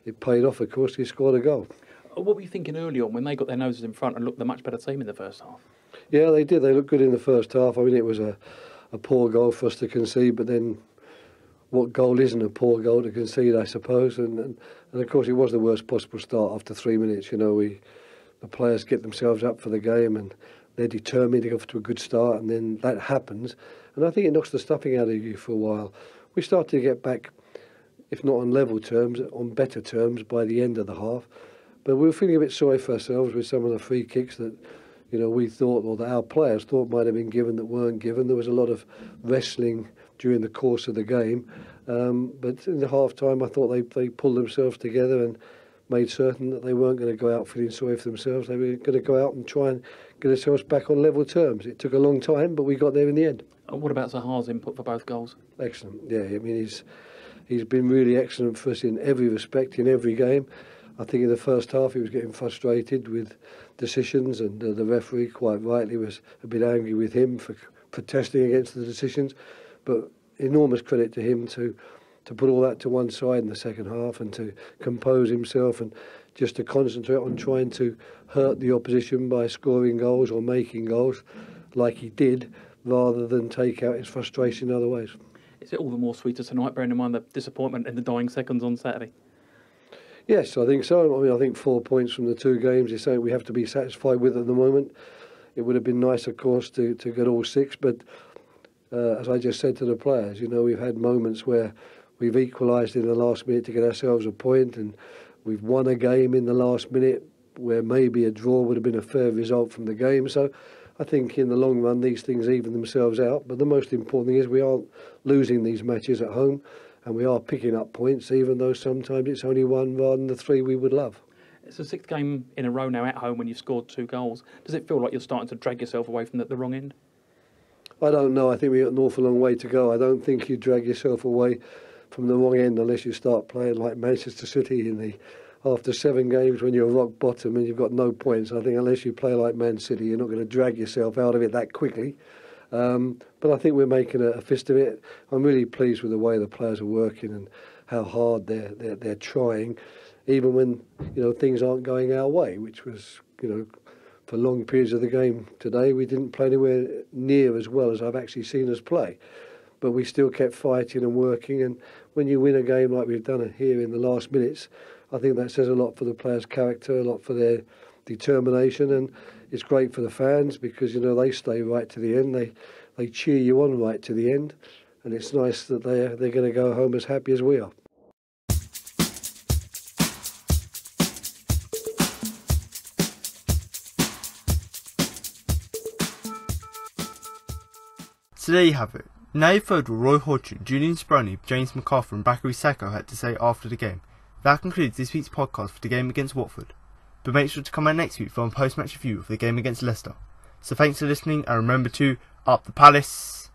It paid off, of course. He scored a goal. What were you thinking early on when they got their noses in front and looked the much better team in the first half? Yeah, they did. They looked good in the first half. I mean, it was a poor goal for us to concede, but then what goal isn't a poor goal to concede, I suppose? And of course, it was the worst possible start after 3 minutes. You know, the players get themselves up for the game and they're determined to go to a good start, and then that happens. And I think it knocks the stuffing out of you for a while. We started to get back, if not on level terms, on better terms by the end of the half. But we were feeling a bit sorry for ourselves with some of the free kicks that, you know, we thought, or that our players thought might have been given that weren't given. There was a lot of wrestling during the course of the game. But in the half-time, I thought they pulled themselves together and made certain that they weren't going to go out feeling sorry for themselves. They were going to go out and try and get themselves back on level terms. It took a long time, but we got there in the end. What about Zaha's input for both goals? Excellent. Yeah, I mean, he's been really excellent for us in every respect, in every game. I think in the first half he was getting frustrated with decisions, and the referee, quite rightly, was a bit angry with him for protesting against the decisions. But enormous credit to him to put all that to one side in the second half and to compose himself and just to concentrate on trying to hurt the opposition by scoring goals or making goals like he did, rather than take out his frustration in other ways. Is it all the more sweeter tonight, bearing in mind the disappointment in the dying seconds on Saturday? Yes, I think so. I mean, I think 4 points from the two games is something we have to be satisfied with at the moment. It would have been nice, of course, to get all 6, but as I just said to the players, you know, we've had moments where we've equalised in the last minute to get ourselves a point, and we've won a game in the last minute where maybe a draw would have been a fair result from the game. So I think in the long run these things even themselves out. But the most important thing is we aren't losing these matches at home, and we are picking up points, even though sometimes it's only 1 rather than the 3 we would love. It's the 6th game in a row now at home when you've scored 2 goals. Does it feel like you're starting to drag yourself away from the wrong end? I don't know. I think we've got an awful long way to go. I don't think you drag yourself away from the wrong end unless you start playing like Manchester City after 7 games when you're rock bottom and you've got no points. I think unless you play like Man City, you're not going to drag yourself out of it that quickly. But I think we're making a fist of it. I'm really pleased with the way the players are working and how hard they're trying, even when, you know, things aren't going our way, which was, you know, for long periods of the game today we didn't play anywhere near as well as I've actually seen us play. But we still kept fighting and working, and when you win a game like we've done here in the last minutes, I think that says a lot for the players' character, a lot for their determination, and it's great for the fans because, you know, they stay right to the end. They cheer you on right to the end, and it's nice that they're going to go home as happy as we are. So there you have it. Now you've heard what Roy Hodgson, Julian Speroni, James McArthur and Bakary Sako had to say after the game. That concludes this week's podcast for the game against Watford. But make sure to come out next week for a post-match review of the game against Leicester. So thanks for listening, and remember to up the Palace!